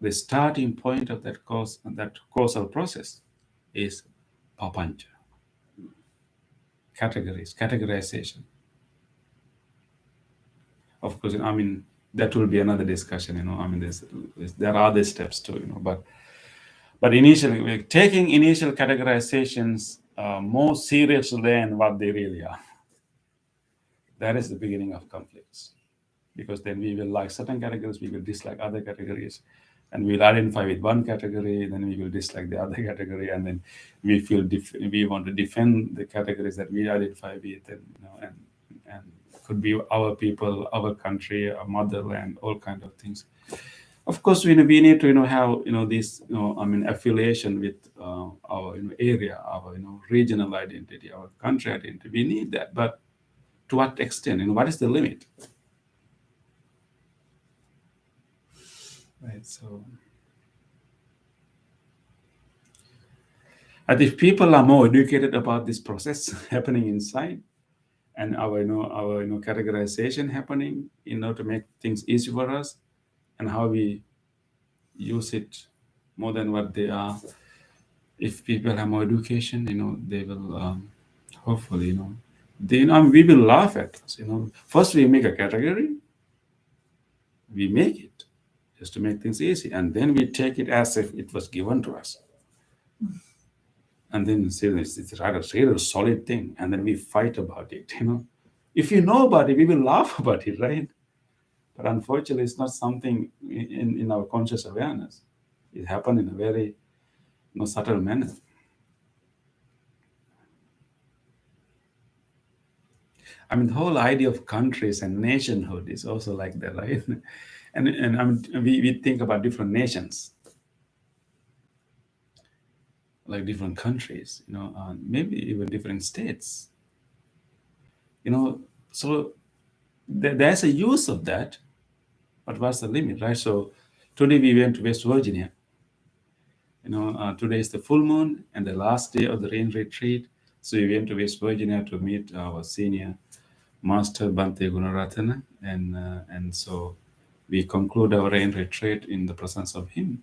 The starting point of that causal process is papancha, categorization. Of course, that will be another discussion. There are other steps too. But initially, we're taking initial categorizations more serious than what they really are. That is the beginning of conflicts, because then we will like certain categories, we will dislike other categories, and we'll identify with one category, then we will dislike the other category, and then we feel we want to defend the categories that we identify with, and and could be our people, our country, our motherland, all kind of things. Of course, we need to have this affiliation with our area, our regional identity, our country identity. We need that, but to what extent? What is the limit? Right. So, and if people are more educated about this process happening inside, and our categorization happening, to make things easy for us, and how we use it more than what they are. If people have more education, they will hopefully, we will laugh at us. First we make a category, we make it just to make things easy, and then we take it as if it was given to us, and then say it's rather a solid thing, and then we fight about it. If you know about it, we will laugh about it, right? But unfortunately, it's not something in our conscious awareness. It happened in a very subtle manner. I mean, the whole idea of countries and nationhood is also like that, right? And I mean, we think about different nations, like different countries, maybe even different states. So there's a use of that, but what's the limit, right? So today we went to West Virginia. Today is the full moon and the last day of the rain retreat. So we went to West Virginia to meet our senior master, Bhante Gunaratana, and so we conclude our rain retreat in the presence of him.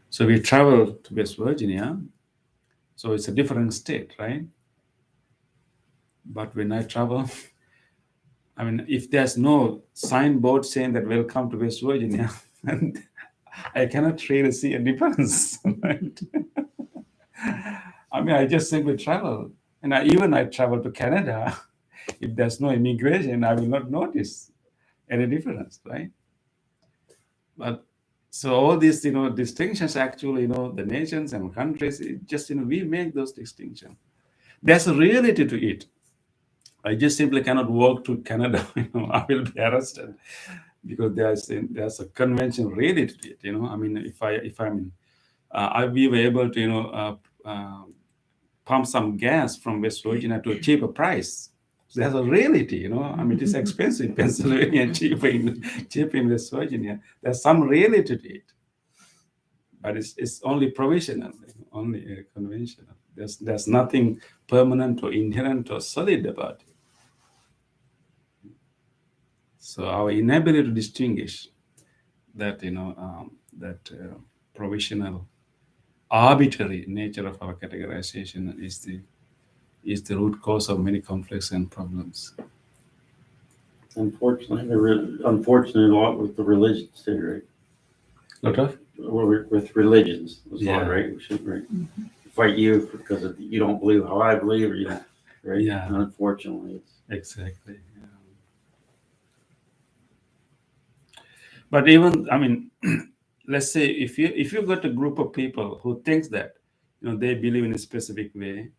So we travel to West Virginia. So it's a different state, right? But when I travel, I mean, if there's no signboard saying that welcome to West Virginia, and I cannot really see a difference, right? I mean, I just simply travel. And I travel to Canada. If there's no immigration, I will not notice any difference, right? But so all these, distinctions actually, the nations and countries, we make those distinctions. There's a reality to it. I just simply cannot walk to Canada. I will be arrested because there's a convention reality to it. I mean, we were able to pump some gas from West Virginia to a cheaper price. So there's a reality. I mean, it is expensive in Pennsylvania, cheap in West Virginia. There's some reality to it, but it's only provisional, only conventional. There's nothing permanent or inherent or solid about it. So our inability to distinguish that, provisional, arbitrary nature of our categorization is the root cause of many conflicts and problems. Unfortunately, unfortunately, a lot with the religions too, right? Lot of? With religions, that's Yeah. all right. We shouldn't fight you because you don't believe how I believe, or you don't, right? Yeah. Unfortunately, it's Exactly. Yeah. But even, I mean, let's say if you got a group of people who thinks that they believe in a specific way,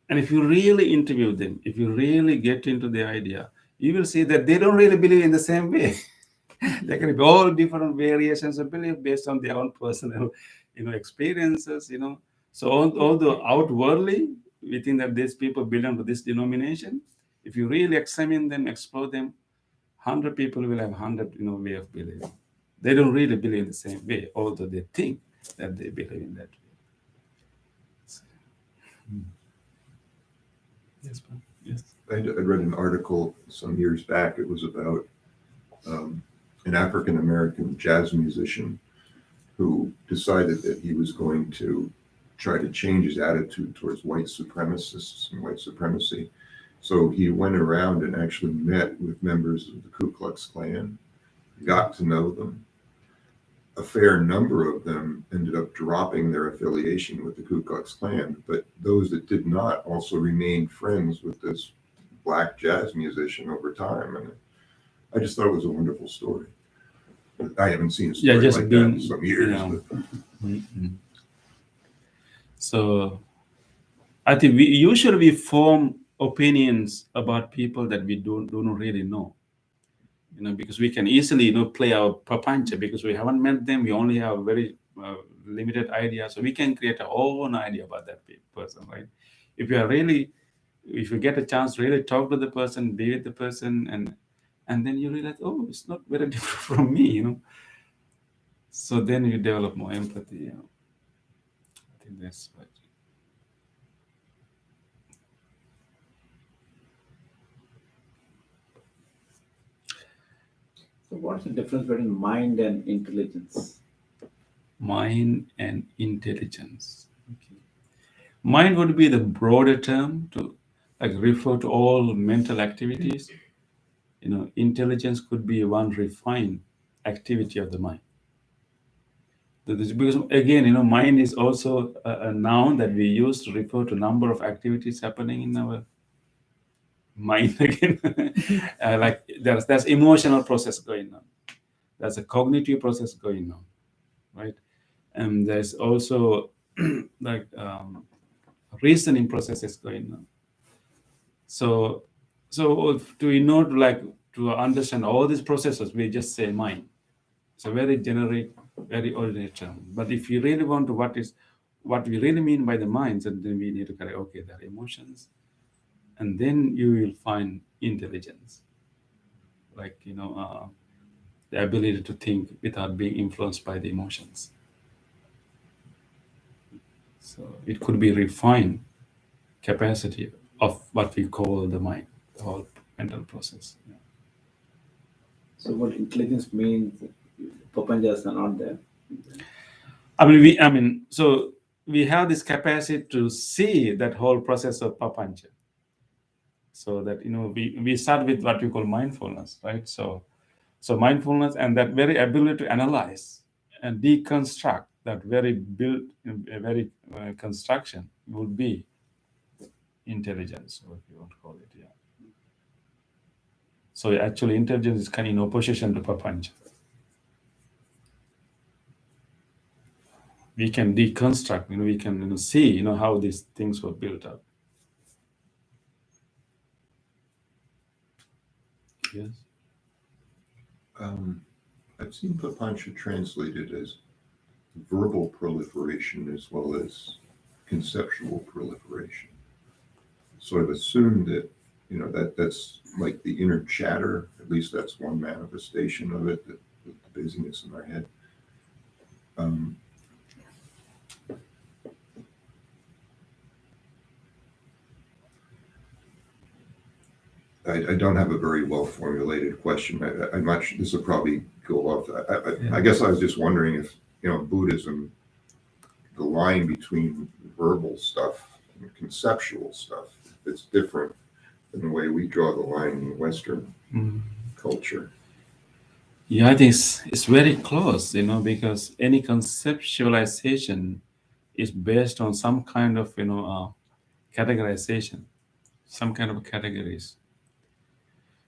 and if you really interview them, if you really get into the idea, you will see that they don't really believe in the same way. There can be all different variations of belief based on their own personal, experiences. So although outwardly we think that these people belong to this denomination, if you really examine them, explore them, 100 people will have 100 way of believing. They don't really believe the same way, although they think that they believe in that way. So, yes, Bob. Yes. I read an article some years back. It was about an African-American jazz musician who decided that he was going to try to change his attitude towards white supremacists and white supremacy. So he went around and actually met with members of the Ku Klux Klan, got to know them. A fair number of them ended up dropping their affiliation with the Ku Klux Klan, but those that did not also remained friends with this black jazz musician over time. And I just thought it was a wonderful story. I haven't seen a Yeah, story just like being- that in some years. yeah. but- Mhm. So I think we usually form opinions about people that we don't really know. Because we can easily play our papancha because we haven't met them. We only have very limited idea, so we can create our own idea about that person, right? If you get a chance to really talk to the person, be with the person, and then you realize, oh, it's not very different from me. So then you develop more empathy. I think that's right. So what's the difference between mind and intelligence? Mind and intelligence. Okay. Mind would be the broader term to refer to all mental activities. Intelligence could be one refined activity of the mind. Because again, mind is also a noun that we use to refer to number of activities happening in our mind. Again, like there's emotional process going on. There's a cognitive process going on, right? And there's also reasoning processes going on. So to understand all these processes, we just say mind. It's a very generic, very ordinary term. But if you really want to what we really mean by the minds, and then we need to correct, okay, there are emotions, and then you will find intelligence, the ability to think without being influenced by the emotions. So it could be refined capacity of what we call the mind, the whole mental process. Yeah. So what intelligence means, papanjas are not there. So we have this capacity to see that whole process of papancha. So that we start with what we call mindfulness, right? So mindfulness and that very ability to analyze and deconstruct that very construction would be intelligence, or if you want to call it, yeah. So actually, intelligence is kind of in opposition to papancha. We can deconstruct, we can see, how these things were built up. Yes. I've seen papancha translated as verbal proliferation as well as conceptual proliferation. So I've assumed that, that's like the inner chatter. At least that's one manifestation of it, the busyness in our head. I don't have a very well formulated question. I'm not sure, this will probably go off. I guess I was just wondering if, Buddhism, the line between verbal stuff and conceptual stuff, it's different than the way we draw the line in Western culture. Yeah, I think it's very close, because any conceptualization is based on some kind of, categorization, some kind of categories.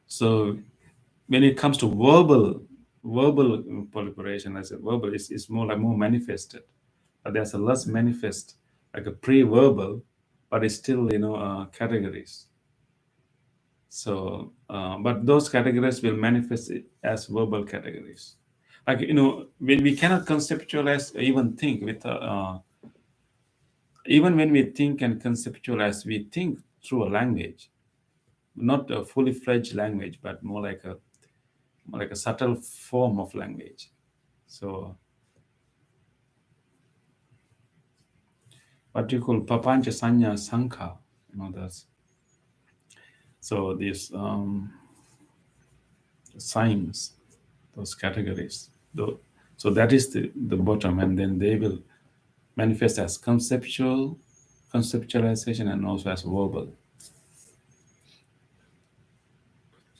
So when it comes to verbal proliferation, I said verbal is more manifested, but there's a less manifest, like a pre-verbal, but it's still categories. So, but those categories will manifest as verbal categories. Like we cannot conceptualize, even think with. Even when we think and conceptualize, we think through a language. Not a fully fledged language, but more like a subtle form of language. So what you call papancha sanya sankha, that's so these signs, those categories. So that is the bottom, and then they will manifest as conceptualization and also as verbal.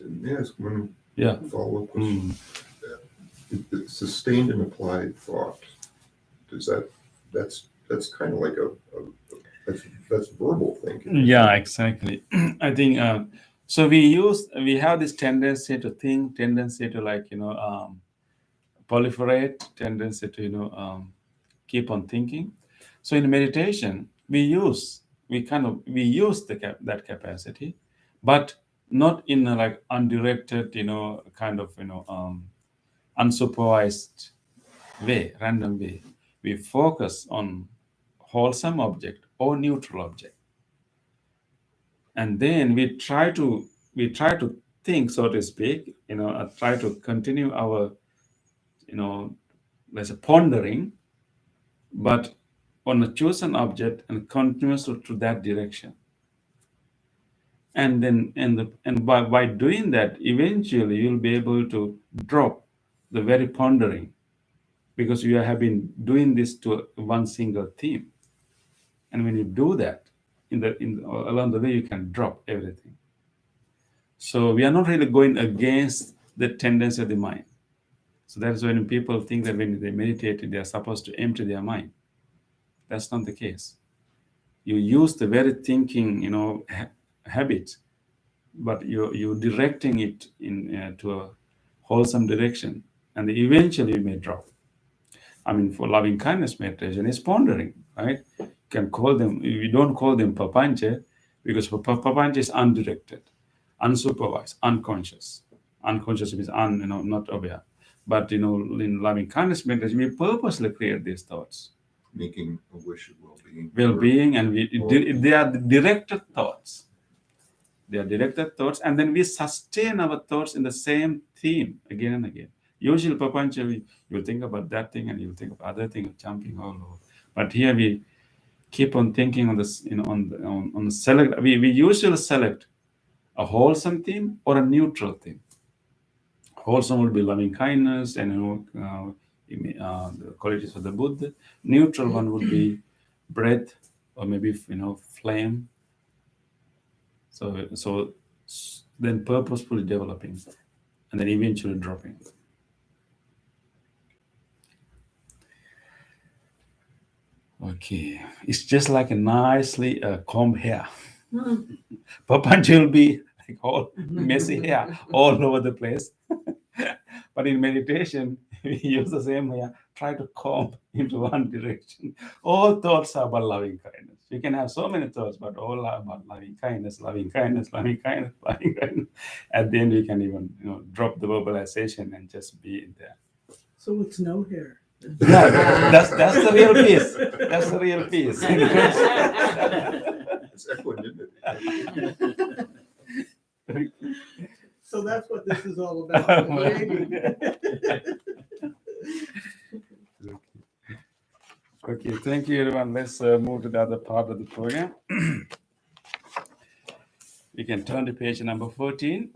May I ask one Yeah. follow-up question? The sustained and applied thought, that's kind of like that's verbal thinking. Yeah, exactly. I think so. We have this tendency to think, tendency to proliferate, tendency to keep on thinking. So in meditation, we use that capacity, but not in a like undirected, unsupervised way, random way. We focus on wholesome object or neutral object, and then we try to think, so to speak, try to continue our, let's say, pondering, but on a chosen object and continues to that direction. And then and by doing that, eventually you'll be able to drop the very pondering, because you have been doing this to one single theme. And when you do that, along the way, you can drop everything. So we are not really going against the tendency of the mind. So that's when people think that when they meditate, they are supposed to empty their mind. That's not the case. You use the very thinking, habit, but you're directing it to a wholesome direction, and eventually you may drop. I mean, for loving kindness meditation, is pondering, right? You can call them. You don't call them papancha, because papancha is undirected, unsupervised, unconscious. Unconscious means not aware. But in loving kindness meditation, we purposely create these thoughts, Making a wish of well-being. well-being, and they are the directed thoughts. They are directed thoughts, and then we sustain our thoughts in the same theme again and again. Usually, papancha, you think about that thing, and you think of other thing, jumping all over. But here we keep on thinking on this, on select. We usually select a wholesome theme or a neutral theme. Wholesome would be loving kindness and the qualities of the Buddha. Neutral one would be breath, or maybe flame. So then purposefully developing, and then eventually dropping. Okay, it's just like a nicely combed hair. Papancha will be like all messy hair all over the place. But in meditation, we use the same hair, try to comb into one direction. All thoughts are about loving kindness. You can have so many thoughts, but all are about loving kindness, loving kindness, loving kindness, loving kindness. At the end, you can even drop the verbalization and just be in there. So it's no hair. Yeah, that's the real peace. That's the real peace. It's equanimity. So that's what this is all about. Okay, thank you, everyone. Let's move to the other part of the program. We can turn to page number 14.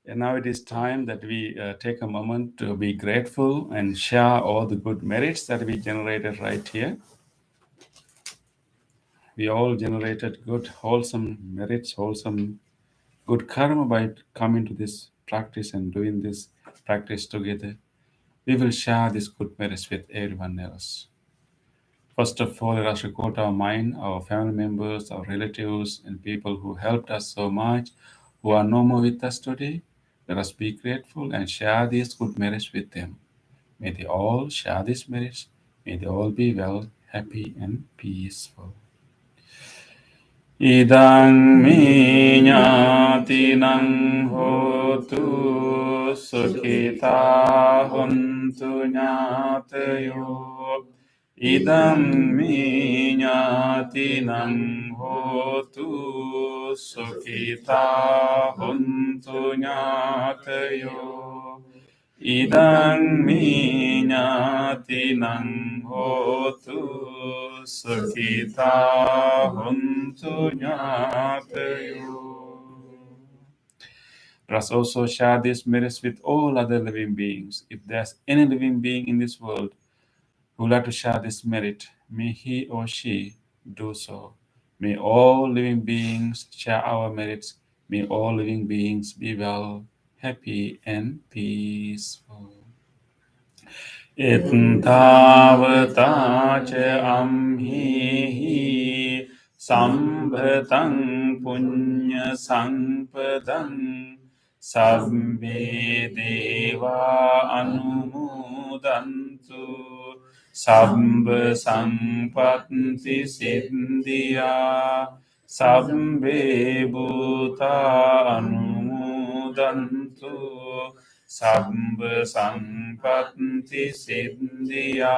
And now it is time that we take a moment to be grateful and share all the good merits that we generated right here. We all generated good, wholesome merits, wholesome, good karma by coming to this practice and doing this practice together. We will share these good merits with everyone else. First of all, let us record our mind, our family members, our relatives, and people who helped us so much, who are no more with us today. Let us be grateful and share these good merits with them. May they all share these merits. May they all be well, happy, and peaceful. Idang mi ñātinang hotu sukhita hontu ñātayo. Idang mi ñātinang hotu sukhita hontu ñātayo. Idang mi ñātinang hotu sukhita hontu ñātayo. Let us also share this merits with all other living beings. If there's any living being in this world who would like to share this merit, may he or she do so. May all living beings share our merits. May all living beings be well, happy, and peaceful. Ittavata ca amhihi sambhatang punya sampadang Sabbe deva anumodantu. Sabba sampatti siddhya. Sabbe bhuta anumodantu. Sabba sampatti siddhya.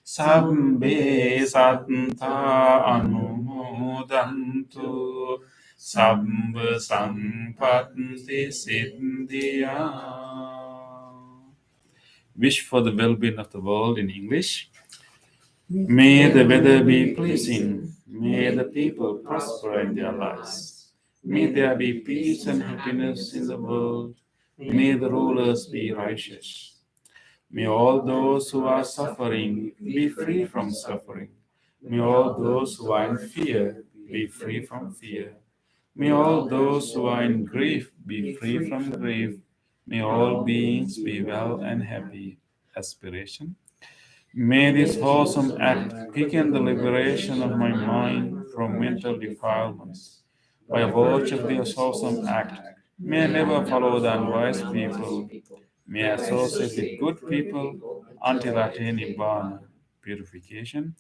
Sabbe satta anumodantu. Sabba sampatti siddhya. Wish for the well-being of the world in English. May the weather be pleasing. May the people prosper in their lives. May there be peace and happiness in the world. May the rulers be righteous. May all those who are suffering be free from suffering. May all those who are in fear be free from fear. May all those who are in grief be free from grief. May all beings be well and happy. Aspiration. May this wholesome act quicken the liberation of my mind from mental defilements. By virtue of this wholesome act, may I never follow the unwise people. May I associate with good people until I attain Nibbana, purification.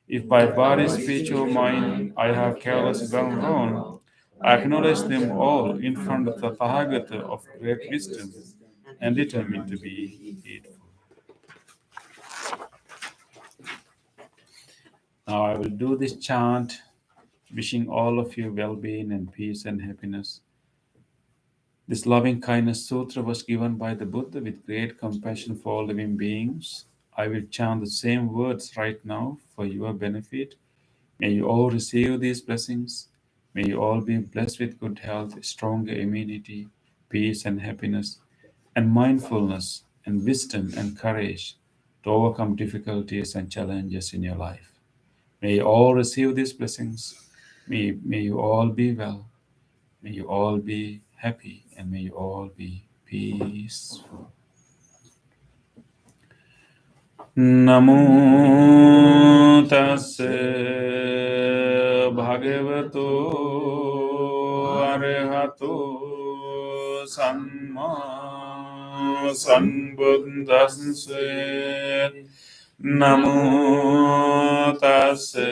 If by body, speech, or mind I have carelessly gone wrong, I acknowledge them all in front of the Tathagata of great wisdom and determine to be heedful. Now I will do this chant, wishing all of you well-being and peace and happiness. This loving kindness sutra was given by the Buddha with great compassion for all living beings. I will chant the same words right now for your benefit. May you all receive these blessings. May you all be blessed with good health, stronger immunity, peace and happiness, and mindfulness and wisdom and courage to overcome difficulties and challenges in your life. May you all receive these blessings. May you all be well. May you all be happy, and may you all be peaceful. Namo tassa bhagavato arahato samma sambuddhassa. Namo tassa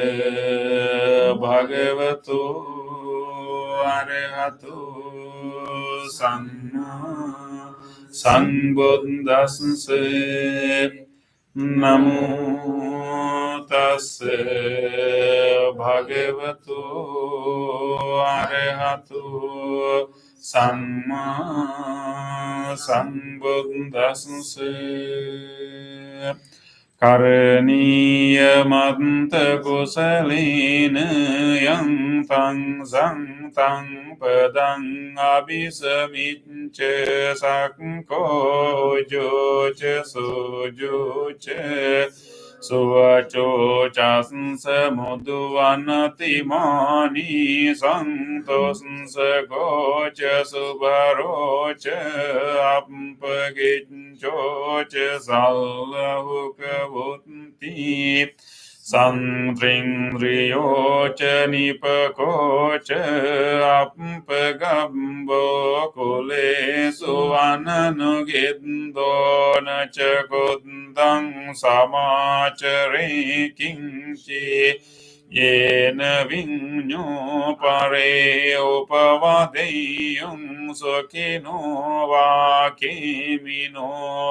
bhagavato arahato samma sambuddhassa. Namo tassa bhagavato arahato samma sambuddhassa. Karaniya kusalena yang tang sang tang padang abhisamicca sakko jocha sojocha suvacho chasansa mudhuvanati mani santosansa gocha subharocha ampagichocha salahukavutti santringriyocha nipakocha ampagambo kule suvananugiddo nacha kundang samachare kinchi yena vinyo pare upavadeyum sukino vakimino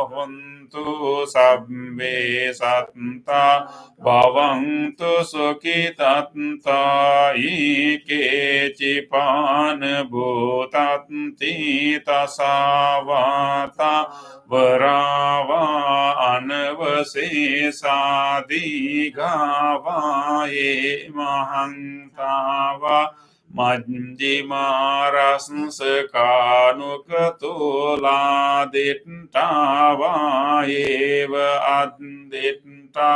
hontu sabbe satta bhavantu sukitatta ike cipan bhutanti tasavata varava anavasesa digavaye mahantava Majjimarasnsakanukatola dittava eva additta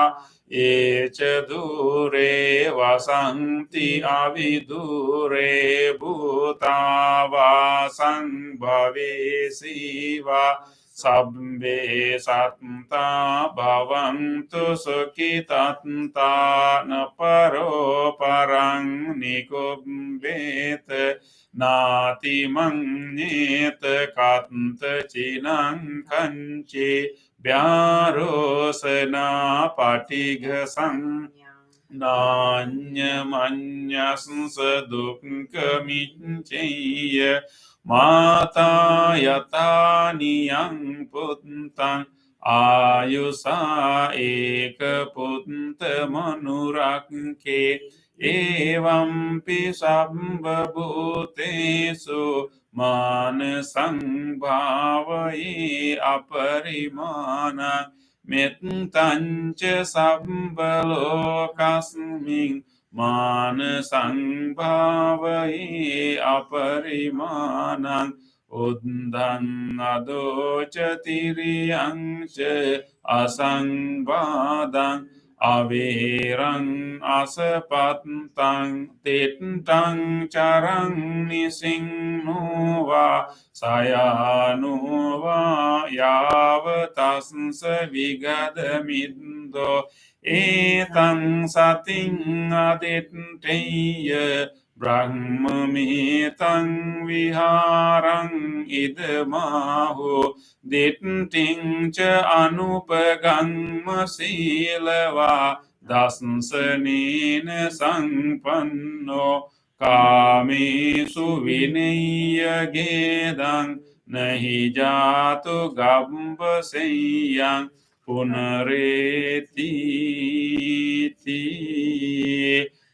echa dure vasanti avidure bhutava sangbhave siva Sabbe satta bhavantu sukhitatta na paro parang nikumbet nati manyet kanta chinang kanchi vyarosana patigha sang Nanyamanyasnsa dukkamiccaya mata yata niyang puttang ayusa eka putta manurakke evampi sabba bhutesu manasang bhavaye aparimana Mettanca sabbalokassmin manasang bhavaye aparimanang uddhan adoca tiriyang ca asangvadang averang asapattang tittang carang nisingnuva sayanova yavatassa vigadamindo etang sating aditteya brahmamitang viharang idmaho ditting ca anupagamma silava dasanena sangpanno kamesu vinaya gedang nahi jatu gamba seyang punareti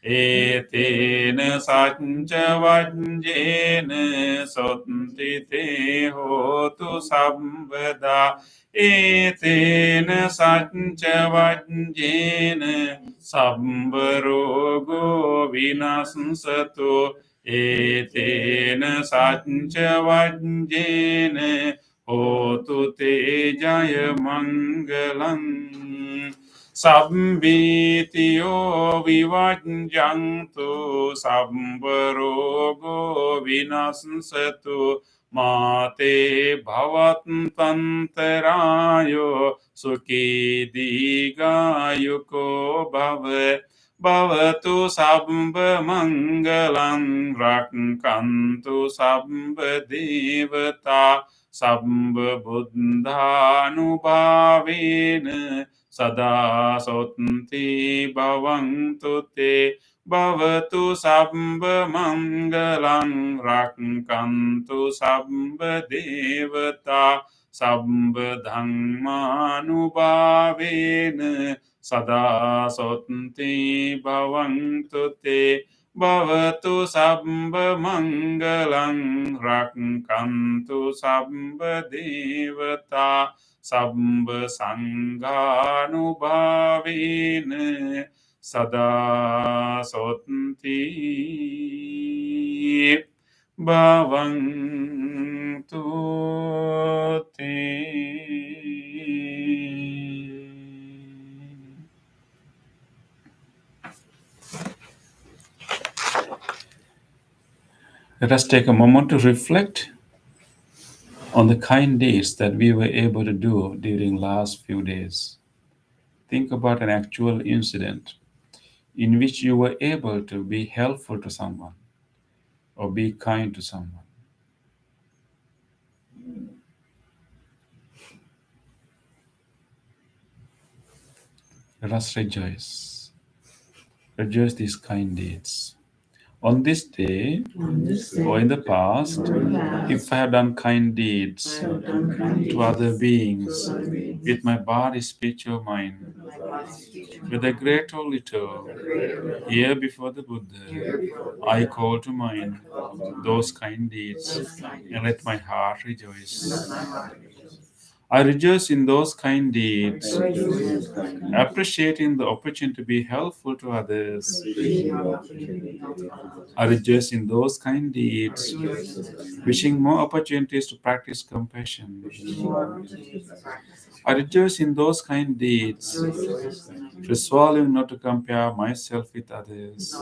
etena sacca vajjena sottite hotu sabbada etena sacca vajjena sabbarogo vinassatu etena sacca vajjena hotu te jaya mangalang Sabbitiyo vivajjantu sabbarogo vinassatu mate bhavatantantarayo sukhi digayuko bhave bhavatu sabba mangalang rakkantu sabba devata sabba buddhanubhavena Sada sotti bhavantu te bhavatu sabba mangalang rakkantu sabba devata sabba dhammanubhavena sada sotti bhavantu te bhavatu sabba mangalang rakkantu sabba devata Sabba sanghanubhavena sada sotti bhavantu te. Let us take a moment to reflect on the kind deeds that we were able to do during last few days. Think about an actual incident in which you were able to be helpful to someone or be kind to someone. Let us rejoice. Rejoice these kind deeds. On this day, or in the past, if I have done kind deeds to other beings with my body, speech, or mind, whether great or little, here before the Buddha, I call to mind those kind deeds and let my heart rejoice. I rejoice in those kind deeds, appreciating the opportunity to be helpful to others. I rejoice in those kind deeds, wishing more opportunities to practice compassion. I rejoice in those kind deeds, resolving not to compare myself with others.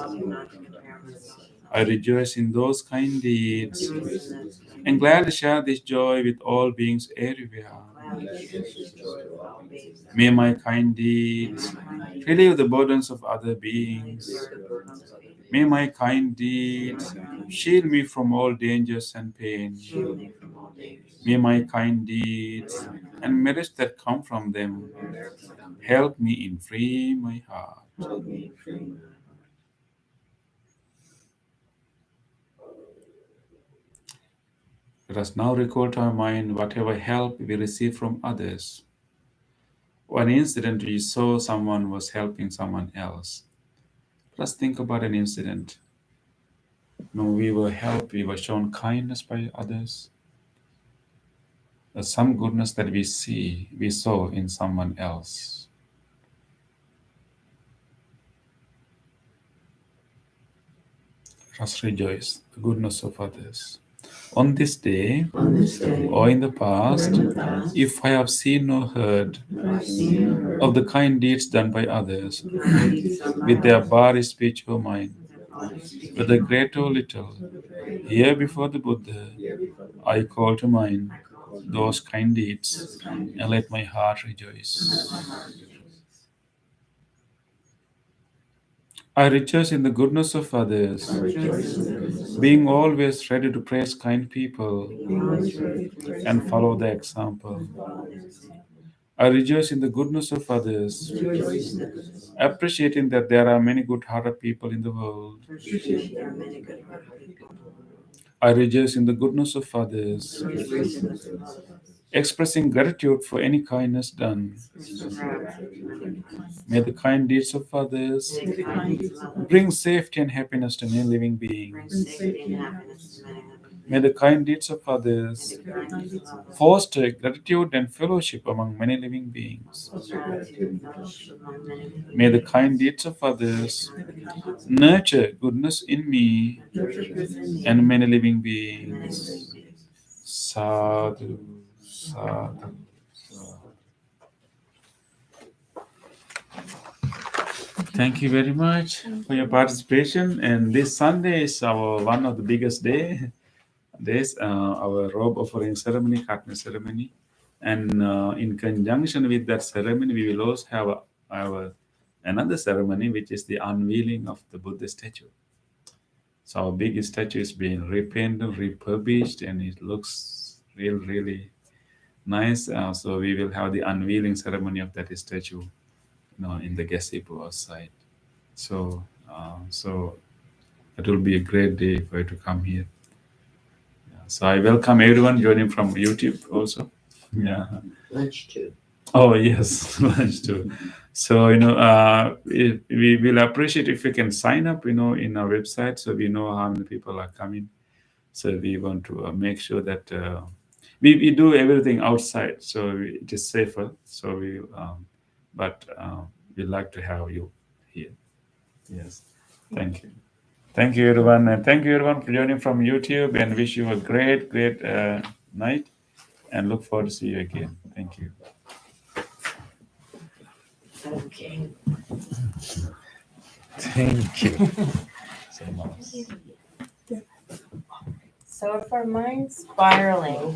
I rejoice in those kind deeds and glad to share this joy with all beings everywhere. May my kind deeds relieve the burdens of other beings. May my kind deeds shield me from all dangers and pain. May my kind deeds and merits that come from them help me in free my heart. Let us now recall to our mind whatever help we receive from others. One incident we saw someone was helping someone else. Let us think about an incident. We were helped, we were shown kindness by others. There's some goodness that we saw in someone else. Let us rejoice the goodness of others. On this day, or in the past, if I have seen or heard of the kind deeds done by others, with their body, speech, or mind, whether great or little, here before the Buddha, I call to mind those kind deeds and let my heart rejoice. I rejoice in the goodness of others, being always ready to praise kind people and follow their example. I rejoice in the goodness of others, appreciating that there are many good-hearted people in the world. I rejoice in the goodness of others, expressing gratitude for any kindness done. May the kind deeds of others bring safety and happiness to many living beings. May the kind deeds of others foster gratitude and fellowship among many living beings. May the kind deeds of others nurture goodness in me and many living beings. Sadhu, sadhu, sadhu. Thank you very much for your participation. And this Sunday is our one of the biggest days, our robe offering ceremony, Katma ceremony. And in conjunction with that ceremony, we will also have our another ceremony, which is the unveiling of the Buddha statue. So our big statue is being repainted, refurbished, and it looks really nice. So we will have the unveiling ceremony of that statue, in the gazebo outside. So it will be a great day for you to come here. So I welcome everyone joining from YouTube also. Yeah. Lunch too. Oh yes, lunch too. So we will appreciate if you can sign up, in our website, so we know how many people are coming. So we want to make sure that we do everything outside, so it is safer. So we'd like to have you here. Yes, thank you. Thank you, everyone. And thank you, everyone, for joining from YouTube, and wish you a great night, and look forward to see you again. Thank you. Okay. Thank you so much. So if our mind's spiraling with